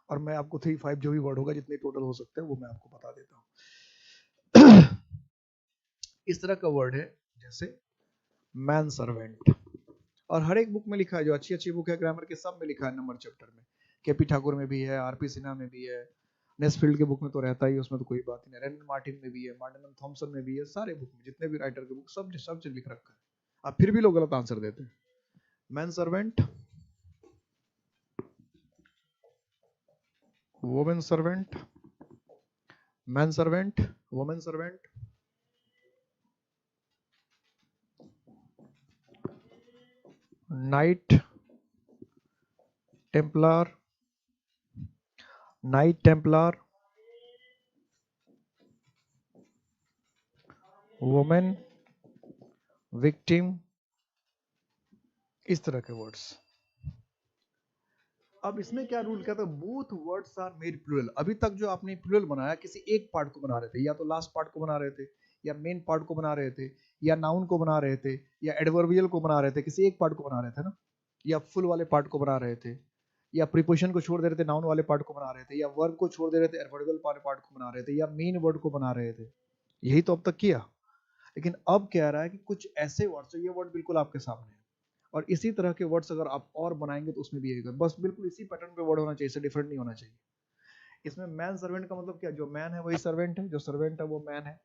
और मैं आपको 3-5 जो भी वर्ड होगा जितने टोटल हो सकते हैं वो मैं आपको बता देता हूँ। इस तरह का वर्ड है जैसे मैन सर्वेंट, और हर एक बुक में लिखा है, जो अच्छी अच्छी बुक है ग्रामर के सब में लिखा है, नंबर चैप्टर में, केपी ठाकुर में भी है, आरपी सिन्हा में भी है, नेस्फील्ड के बुक में तो रहता ही, उसमें तो कोई बात नहीं, रेन मार्टिन में भी है, मार्टिन थॉमसन में भी है, सारे बुक में जितने भी राइटर के बुक सब सब लिख रखा है। अब फिर भी लोग गलत आंसर देते हैं। Man servant, women servant, man servant, women servant, night Templar, night Templar, women victim, इस तरह के वर्ड्स। अब इसमें क्या रूल कहता है, both words are made plural. अभी तक जो आपने प्लूरल बनाया किसी एक पार्ट को बना रहे थे, या तो लास्ट पार्ट को बना रहे थे, या मेन पार्ट को बना रहे थे, या नाउन को बना रहे थे, या एडवर्बियल को बना रहे थे, किसी एक पार्ट को बना रहे थे ना, या फुल वाले पार्ट को बना रहे थे, या प्रीपोजिशन को छोड़ दे रहे थे, नाउन वाले पार्ट को बना रहे थे, या वर्ब को छोड़ दे रहे थे, एडवर्बियल वाले पार्ट को बना रहे थे, या मेन वर्ड को बना रहे थे। यही तो अब तक किया। लेकिन अब कह रहा है कि कुछ ऐसे वर्ड्स, ये वर्ड बिल्कुल आपके सामने है, और इसी तरह के वर्ड्स अगर आप और बनाएंगे तो उसमें भी यही, बस बिल्कुल इसी पैटर्न पे वर्ड होना चाहिए, इससे डिफरेंट नहीं होना चाहिए। इसमें मैन सर्वेंट का मतलब क्या, जो मैन है वही सर्वेंट है, जो सर्वेंट है वो मैन है,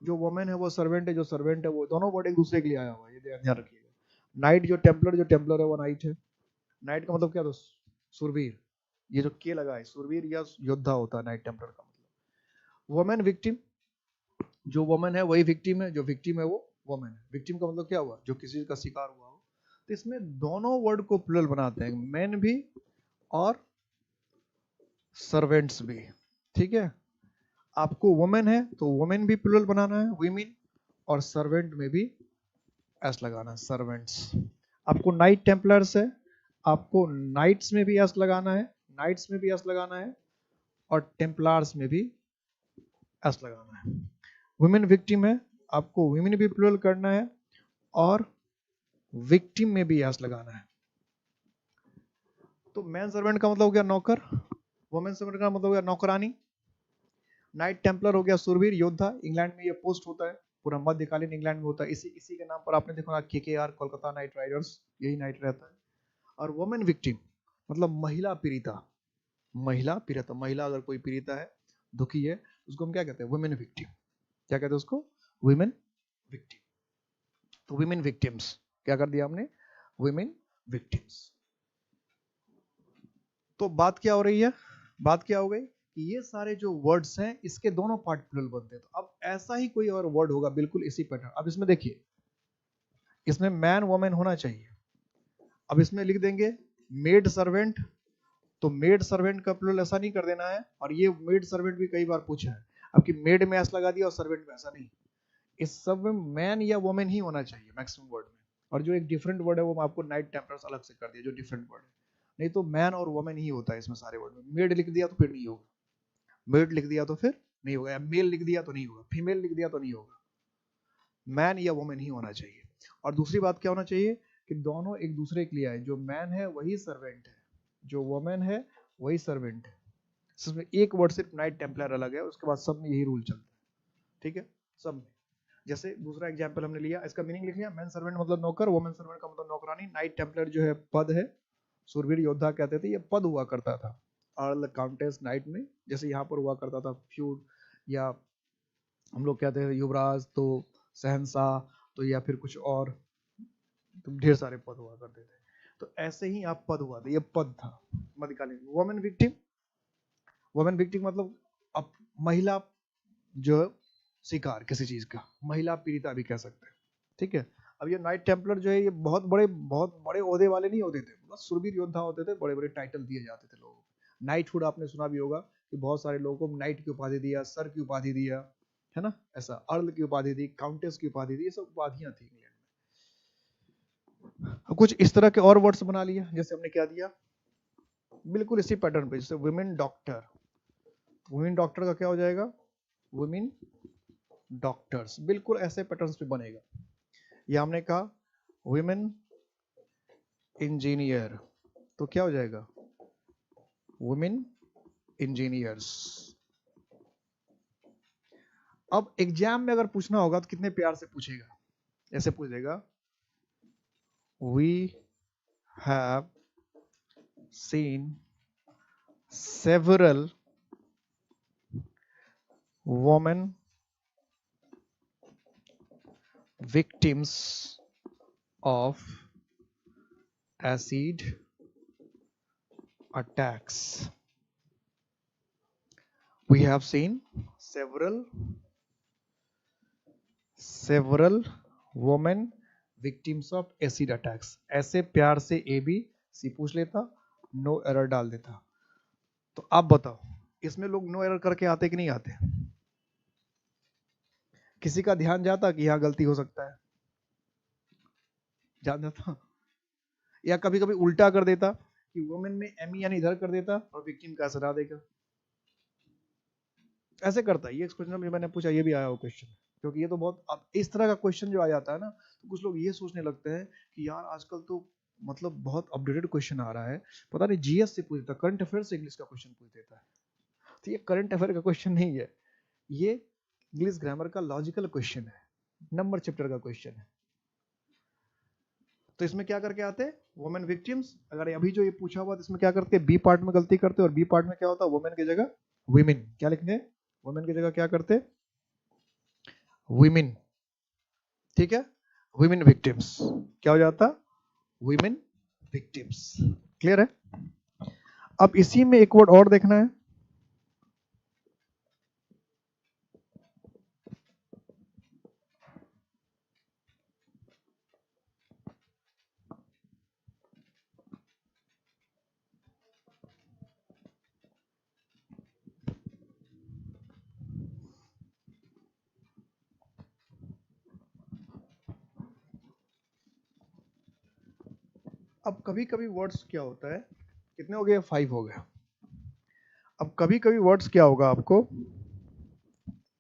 जो वुमेन है वो सर्वेंट है, जो सर्वेंट है वो, दोनों वर्ड एक दूसरे के लिए आया हुआ है, ये ध्यान रखिएगा। नाइट जो टेम्पलर है वो नाइट है। नाइट का मतलब क्या, तो सुरवीर, ये जो के लगा है, सुरवीर या योद्धा होता है नाइट टेम्पलर का मतलब। वुमेन विक्टिम, जो वुमेन है वही विक्टिम है, जो विक्टिम है वो वुमेन है। विक्टिम का मतलब क्या हुआ, जो किसी का शिकार हुआ हो। तो इसमें दोनों वर्ड को प्लुरल बनाते हैं, मैन भी और सर्वेंट्स भी, ठीक है। आपको वुमेन है तो वुमेन भी प्लुरल बनाना है, वीमेन, और सर्वेंट में भी एस लगाना, सर्वेंट्स। आपको नाइट टेम्पलर्स है आपको नाइट्स में भी एस लगाना है, नाइट्स में भी एस लगाना है, और टेम्पलार्स में भी एस लगाना है। वुमेन विक्टिम है, आपको वुमेन भी प्लूरल करना है और विक्टिम में भी एस लगाना है। तो मैन सर्वेंट का मतलब हो गया नौकर, वुमेन सर्वेंट का मतलब हो गया नौकरानी, नाइट टेम्पलर हो गया सूरवीर योद्धा। इंग्लैंड में ये पोस्ट होता है, पूरा मध्यकालीन इंग्लैंड में होता है। इसी इसी के नाम पर आपने देखा केकेआर कोलकाता नाइट राइडर्स, यही नाइट रहता है। और वुमेन विक्टिम मतलब महिला पीड़िता, महिला पीड़िता, महिला अगर कोई पीड़िता है, दुखी है, उसको हम क्या कहते हैं? Women victim. क्या कहते हैं उसको? Women victim. तो वुमेन विक्टिम्स क्या कर दिया हमने? Women victims. तो बात क्या हो रही है? बात क्या हो गई कि ये सारे जो वर्ड्स हैं इसके दोनों पार्ट प्लूरल बनते हैं। तो अब ऐसा ही कोई और वर्ड होगा बिल्कुल इसी पैटर्न। अब इसमें देखिए, इसमें मैन वुमेन होना चाहिए। अब इसमें लिख देंगे मेड सर्वेंट, तो मेड सर्वेंट का प्लूरल ऐसा नहीं कर देना है। और ये मेड सर्वेंट भी कई बार पूछा है, अब कि मेड में एस लगा दिया और सर्वेंट में ऐसा नहीं। इस सब में मैन या वुमेन ही होना चाहिए मैक्सिमम वर्ड में। और जो एक डिफरेंट वर्ड है वो आपको नाइट टेम्पलर्स अलग से कर दिया, जो डिफरेंट वर्ड है। नहीं तो मैन और वुमेन ही होता है इसमें सारे वर्ड में। मेड लिख दिया तो फिर नहीं होगा, मेड लिख दिया तो फिर नहीं होगा, या मेल लिख दिया तो नहीं होगा, फीमेल लिख दिया तो नहीं होगा। मैन या वुमेन ही होना चाहिए। और दूसरी बात क्या होना चाहिए कि दोनों एक दूसरे के लिए आए। जो मैन है वही सर्वेंट है, जो वुमेन है वही सर्वेंट है। इसमें एक वर्ड सिर्फ नाइट टेम्पलर अलग है, उसके बाद सब में यही रूल चलता है। ठीक है, सब में। जैसे दूसरा एग्जांपल हमने लिया, इसका मीनिंग लिख लिया, मैन सर्वेंट मतलब नौकर, वुमेन सर्वेंट का मतलब नौकरानी। नाइट टेम्पलर जो है पद है, सूरवीर योद्धा कहते थे, ये पद हुआ करता था अर्ल काउंटेस नाइट में। जैसे यहाँ पर हुआ करता था फ्यूड, या हम लोग कहते हैं युवराज, तो शहंशाह, तो या फिर कुछ और, तो ढेर सारे पद हुआ करते थे। तो ऐसे ही आप पद हुआ था, ये पद था मध्यकालीन। वुमेन विक्टिम, वुमेन विक्टिम मतलब अब महिला जो शिकार किसी चीज का, महिला पीड़िता भी कह सकते हैं। ठीक है। अब ये नाइट टेम्पलर जो है ये बहुत बड़े ओहदे वाले नहीं होते थे, बस शूरवीर योद्धा होते थे, बड़े बड़े टाइटल दिए जाते थे लोगों को। नाइटहुड आपने सुना भी होगा कि बहुत सारे लोगों को नाइट की उपाधि दिया, सर की उपाधि दिया, है ना, ऐसा अर्ल की उपाधि दी, काउंटेस की उपाधि दी, ये सब उपाधियां थी इंग्लैंड में। अब कुछ इस तरह के और वर्ड्स बना लिया, जैसे हमने क्या दिया बिल्कुल इसी पैटर्न पे, जैसे वुमेन डॉक्टर। वुमेन डॉक्टर का क्या हो जाएगा? Women doctors. बिल्कुल ऐसे पैटर्न्स पे बनेगा। ये हमने कहा वुमेन इंजीनियर, तो क्या हो जाएगा? Women engineers. अब एग्जाम में अगर पूछना होगा तो कितने प्यार से पूछेगा, ऐसे पूछेगा, we have seen several women victims of acid attacks. We have seen several women victims of acid attacks. ऐसे प्यार से ए बी सी पूछ लेता, नो एरर डाल देता। तो आप बताओ इसमें लोग नो एरर करके आते कि नहीं आते? किसी का ध्यान जाता कि यहाँ गलती हो सकता है? ध्यान जाता? या कभी कभी उल्टा कर देता कि वुमेन में एम यानी इधर कर देता और विक्टिम का असरा देगा, ऐसे करता है। ये क्वेश्चन मैंने पूछा, ये भी आया हो क्वेश्चन, क्योंकि ये तो बहुत, अब इस तरह का क्वेश्चन जो आ जाता है ना, तो कुछ लोग ये सोचने लगते हैं कि यार आजकल तो मतलब बहुत अपडेटेड क्वेश्चन आ रहा है, पता नहीं जीएस से पूछ देता, करंट अफेयर से इंग्लिश का क्वेश्चन पूछ देता है। तो ये करंट अफेयर का क्वेश्चन नहीं है, ये इंग्लिश ग्रामर का लॉजिकल क्वेश्चन है, नंबर चैप्टर का क्वेश्चन है। तो इसमें क्या करके आते हैं? Women victims. अगर अभी जो ये पूछा हुआ तो इसमें क्या करते हैं? बी पार्ट में गलती करते हैं, और बी पार्ट में क्या होता है? वुमेन की जगह विमेन। क्या लिखने? वुमेन की जगह क्या करते? विमेन। ठीक है, विमेन विक्टिम्स क्या हो जाता? Women victims. क्लियर है? अब इसी में एक वर्ड और देखना है, अब कभी कभी वर्ड्स क्या होता है, कितने हो गए, 5 हो गए। अब कभी कभी वर्ड्स क्या होगा, आपको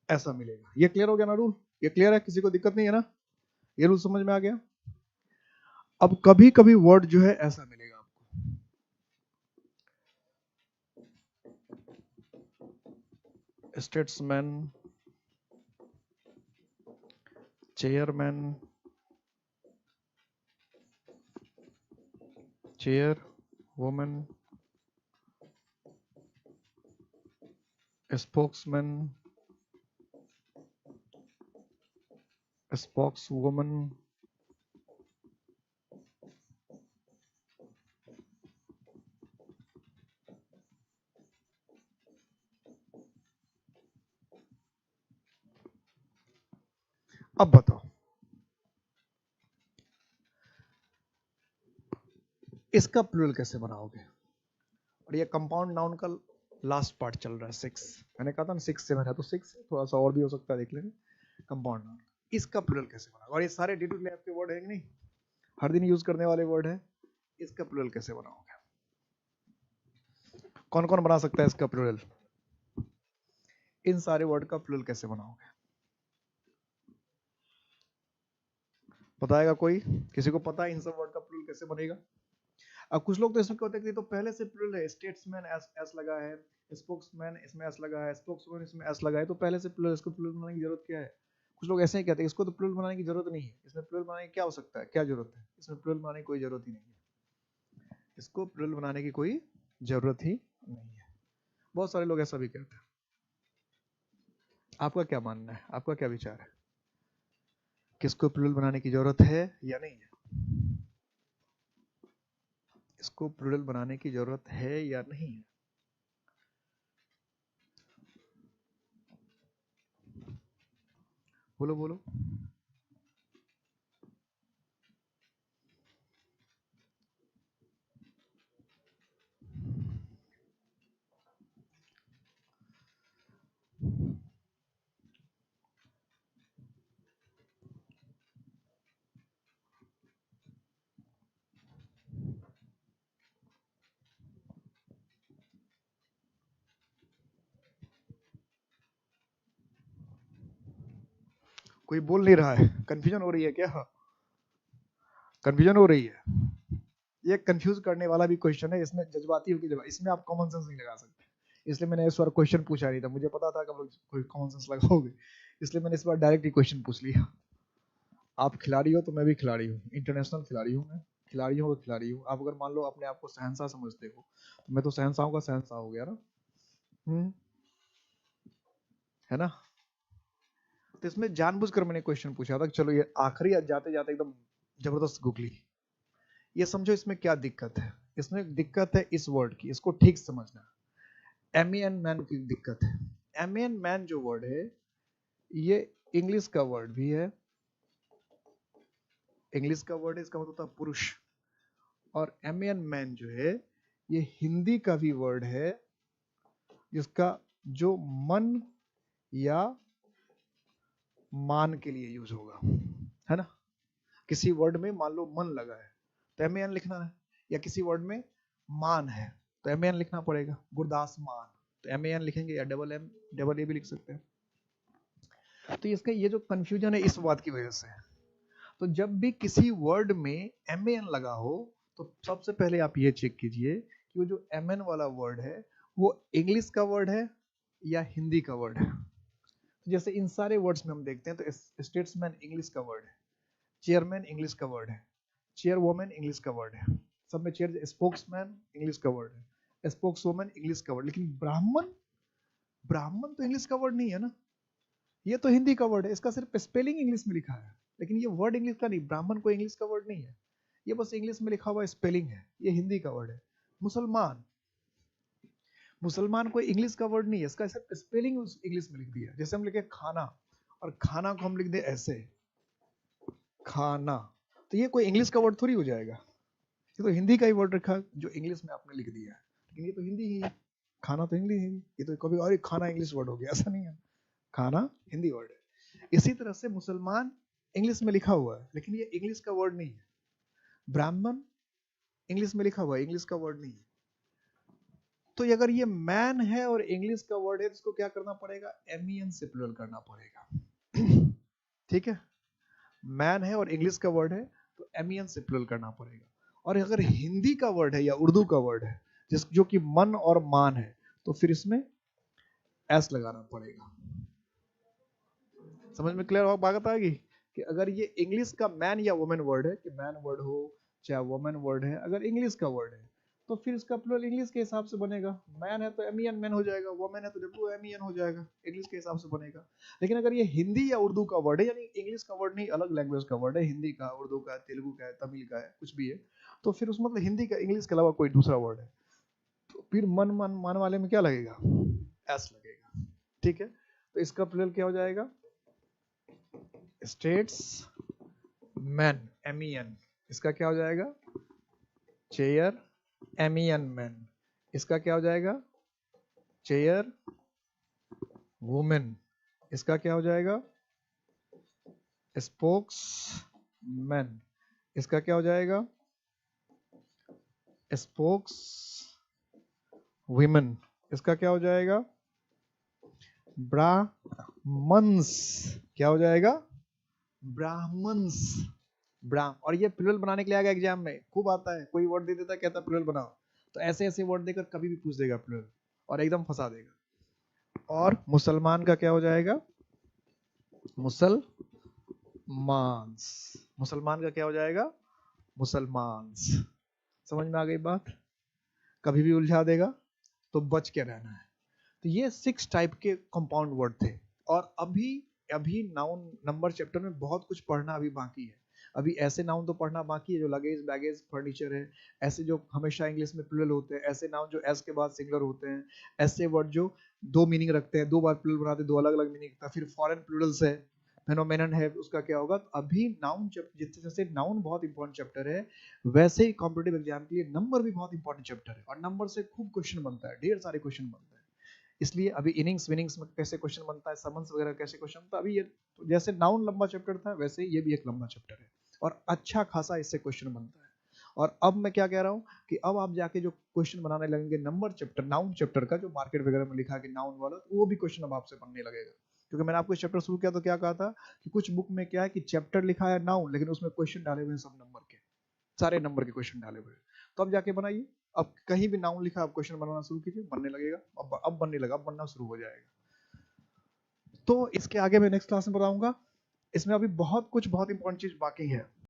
ऐसा मिलेगा। ये क्लियर हो गया ना रूल? ये क्लियर है, किसी को दिक्कत नहीं है ना? ये रूल समझ में आ गया? अब कभी कभी वर्ड जो है ऐसा मिलेगा आपको, statesman, chairman, chair woman, spokesman, spokes woman, अब बताओ इसका प्लूरल कैसे बनाओगे? और ये कंपाउंड नाउन का लास्ट पार्ट चल रहा है, 6। मैंने कहा था ना 6 7 है, तो 6 थोड़ा सा और भी हो सकता है, देख लेंगे। कंपाउंड नाउन, इसका प्लूरल कैसे बनाओगे? और ये सारे डे टू डे लाइफ के वर्ड है कि नहीं, हर दिन यूज करने वाले वर्ड है, इसका प्लूरल कैसे बनाओगे? कौन कौन बना सकता है इसका प्लूरल? इन सारे वर्ड का प्लूरल कैसे बनाओगे? बताएगा कोई? किसी को पता है इन सब वर्ड का प्लूरल कैसे बनेगा? अब कुछ लोग तो इसमें क्या होता है कि तो पहले से प्लूरल है, स्टेट्समैन एस लगा है, स्पोक्समैन इसमें एस लगा है, स्पोक्सवुमन इसमें एस लगा है, तो पहले से प्लूरल, इसको प्लूरल बनाने की जरूरत क्या है? कुछ लोग ऐसे ही कहते हैं इसको तो प्लूरल बनाने की जरूरत नहीं है, इसमें प्लूरल बनाने की क्या हो सकता है, क्या जरूरत है? इसमें प्लूरल बनाने की कोई जरूरत ही नहीं है, इसको प्लूरल बनाने की कोई जरूरत ही नहीं है। बहुत सारे लोग ऐसा भी कहते हैं। आपका क्या मानना है, आपका क्या विचार है, किसको प्लूरल बनाने की जरूरत है या नहीं है? इसको प्लूरल बनाने की जरूरत है या नहीं है? बोलो बोलो। कोई बोल नहीं रहा है, कंफ्यूजन हो रही है क्या? कंफ्यूजन हो रही है? ये कंफ्यूज करने वाला भी क्वेश्चन है, इसमें जज्बाती होकर जवाब, इसमें आप कॉमन सेंस नहीं लगा सकते, इसलिए मैंने इस बार क्वेश्चन पूछा नहीं था, मुझे पता था कि आप लोग कोई कॉमन सेंस लगाओगे, इसलिए मैंने इस बार डायरेक्ट ही क्वेश्चन पूछ लिया। आप खिलाड़ी हो तो मैं भी खिलाड़ी हूँ, इंटरनेशनल खिलाड़ी हूँ मैं, खिलाड़ी हूँ तो खिलाड़ी हूँ। आप अगर मान लो अपने आप को शहंशाह समझते हो, तो मैं तो शहंशाहों का शहंशाह हो गया ना। है ना? तो इसमें जानबूझकर मैंने क्वेश्चन पूछा था, चलो ये आखिरी जाते जाते एकदम जबरदस्त गुगली। ये समझो इसमें क्या दिक्कत है, इसमें दिक्कत है इस वर्ड की, इसको ठीक समझना। एमियन मैन की दिक्कत है। एमियन मैन जो वर्ड है, ये इंग्लिश का वर्ड भी है, इंग्लिश का वर्ड है, इसका मतलब होता है पुरुष। और एमियन मैन जो है, ये हिंदी का भी वर्ड है, जिसका जो मन या मान के लिए यूज होगा, है ना? किसी वर्ड में मान लो मन लगा है तो एमियन लिखना है, या किसी वर्ड में मान है तो एमियन लिखना पड़ेगा, गुरदास मान, तो एमियन लिखेंगे, या डबल एम डबल ए भी लिख सकते हैं। तो इसका ये जो कंफ्यूजन है इस बात की वजह से। तो जब भी किसी वर्ड में एमियन लगा हो, तो सबसे पहले आप ये चेक कीजिए कि वो जो एमएन वाला वर्ड है, वो इंग्लिश का वर्ड है या हिंदी का वर्ड है। तो जैसे इन सारे वर्ड्स में हम देखते हैं, तो स्टेट्समैन इंग्लिश का वर्ड है, चेयरमैन इंग्लिश का वर्ड है, चेयर वोमैन इंग्लिश का वर्ड है, सब में चेयर, स्पोक्समैन इंग्लिश का वर्ड है, स्पोक्स वोमैन इंग्लिश का वर्ड, लेकिन ब्राह्मण, ब्राह्मण तो इंग्लिश का वर्ड नहीं है ना, ये तो हिंदी का वर्ड है, इसका सिर्फ स्पेलिंग इंग्लिश में लिखा है, लेकिन ये वर्ड इंग्लिश का नहीं, ब्राह्मण को इंग्लिश का वर्ड नहीं है, ये बस इंग्लिश में लिखा हुआ स्पेलिंग है, ये हिंदी का वर्ड है। मुसलमान, मुसलमान कोई इंग्लिश का वर्ड नहीं है, इसका सिर्फ स्पेलिंग इंग्लिश में लिख दिया। जैसे हम लिखे खाना, और खाना को हम लिख दे ऐसे, खाना, तो ये कोई इंग्लिश का वर्ड थोड़ी हो जाएगा, ये तो हिंदी का ही वर्ड रखा जो इंग्लिश में आपने लिख दिया है, लेकिन ये तो हिंदी ही है, खाना तो इंग्लिश है, ये तो कभी और खाना इंग्लिश वर्ड हो गया, ऐसा नहीं है, खाना हिंदी वर्ड है। इसी तरह से मुसलमान इंग्लिश में लिखा हुआ है, लेकिन ये इंग्लिश का वर्ड नहीं है। ब्राह्मण इंग्लिश में लिखा हुआ है, इंग्लिश का वर्ड नहीं है। तो अगर ये मैन है और इंग्लिश का वर्ड है तो इसको क्या करना पड़ेगा, MEN से प्लूरल करना पड़ेगा। ठीक है, मैन है और इंग्लिश का वर्ड है तो MEN से प्लूरल करना पड़ेगा। और अगर हिंदी का वर्ड है या उर्दू का वर्ड है जो कि मन और मान है तो फिर इसमें एस लगाना पड़ेगा। समझ में क्लियर बात आएगी कि अगर ये इंग्लिश का मैन या वुमेन वर्ड है, कि मैन वर्ड हो चाहे वुमेन वर्ड है, अगर इंग्लिश का वर्ड है तो फिर इसका प्लूरल इंग्लिश के हिसाब से बनेगा। मैन है तो MEN मैन हो जाएगा, वुमेन है तो WOMEN हो जाएगा, इंग्लिश के हिसाब से बनेगा। लेकिन अगर ये हिंदी या उर्दू का वर्ड है, यानी इंग्लिश का वर्ड नहीं, अलग लैंग्वेज का वर्ड है, हिंदी का, उर्दू का, तेलुगु का है, तमिल का है, कुछ भी है, तो फिर उस मतलब हिंदी का इंग्लिश के अलावा कोई दूसरा वर्ड है तो फिर मन वाले में क्या लगेगा, एस लगेगा। ठीक है, तो इसका प्लूरल क्या हो जाएगा, स्टेट्स मैन, MEN। इसका क्या हो जाएगा, चेयर, MEN मैन। इसका क्या हो जाएगा, चेयर वुमेन। इसका क्या हो जाएगा, स्पोक्स मैन। इसका क्या हो जाएगा, स्पोक्स विमेन। इसका क्या हो जाएगा, ब्राह्मन्स। क्या हो जाएगा, ब्राह्मन्स। और ये प्लूरल बनाने के लिए आएगा एग्जाम में, खूब आता है, कोई वर्ड दे देता है कहता प्लूरल बनाओ, तो ऐसे ऐसे वर्ड देकर कभी भी पूछ देगा प्लूरल और एकदम फंसा देगा। और मुसलमान का क्या हो जाएगा, मुसलमान्स। मुसलमान का क्या हो जाएगा, मुसलमान्स। समझ में आ गई बात, कभी भी उलझा देगा तो बच के रहना है। तो ये 6 टाइप के कंपाउंड वर्ड थे। और अभी नाउन नंबर चैप्टर में बहुत कुछ पढ़ना अभी बाकी है। अभी ऐसे नाउन तो पढ़ना बाकी है जो लगेज, बैगेज, फर्नीचर है, ऐसे जो हमेशा इंग्लिश में प्लूरल होते हैं, ऐसे नाउन जो एस के बाद सिंगुलर होते हैं, ऐसे वर्ड जो 2 मीनिंग रखते हैं, 2 बार प्लूरल बनाते हैं, 2 अलग अलग मीनिंग रखता है। फिर फॉरेन प्लूरल्स है, फेनोमेनन है, उसका क्या होगा। तो अभी नाउन जैसे जैसे नाउन बहुत इंपॉर्टेंट चैप्टर है, वैसे ही कॉम्पिटिटिव एग्जाम के लिए नंबर भी बहुत इंपॉर्टेंट चैप्टर है। और नंबर से खूब क्वेश्चन बनता है, ढेर सारे क्वेश्चन बनते हैं। इसलिए अभी इनिंग्स विनिंग्स में कैसे क्वेश्चन बनता है, समन्स वगैरह कैसे क्वेश्चन बनता है, अभी ये तो जैसे नाउन लंबा चैप्टर था वैसे ये भी एक लंबा चैप्टर है और अच्छा खासा इससे क्वेश्चन बनता है। और अब मैं क्या कह रहा हूँ कि अब आप जाके जो क्वेश्चन बनाने लगेंगे नंबर चैप्टर, नाउन चैप्टर का, जो मार्केट वगैरह में लिखा है कि नाउन वाला, तो वो भी क्वेश्चन अब आपसे बनने लगेगा। क्योंकि मैंने आपको चैप्टर शुरू किया तो क्या कहा था कि कुछ बुक में क्या है कि चैप्टर लिखा है नाउन, लेकिन उसमें क्वेश्चन डाले हुए हैं सब नंबर के, सारे नंबर के क्वेश्चन डाले हुए हैं। तो अब जाके बनाइए, अब कहीं भी नाउन लिखा, आप क्वेश्चन बनाना शुरू कीजिए, बनने लगेगा। अब बनने लगा, अब बनना शुरू हो जाएगा। तो इसके आगे मैं नेक्स्ट क्लास में बताऊंगा। इसमें अभी बहुत कुछ बहुत इंपॉर्टेंट चीज बाकी है।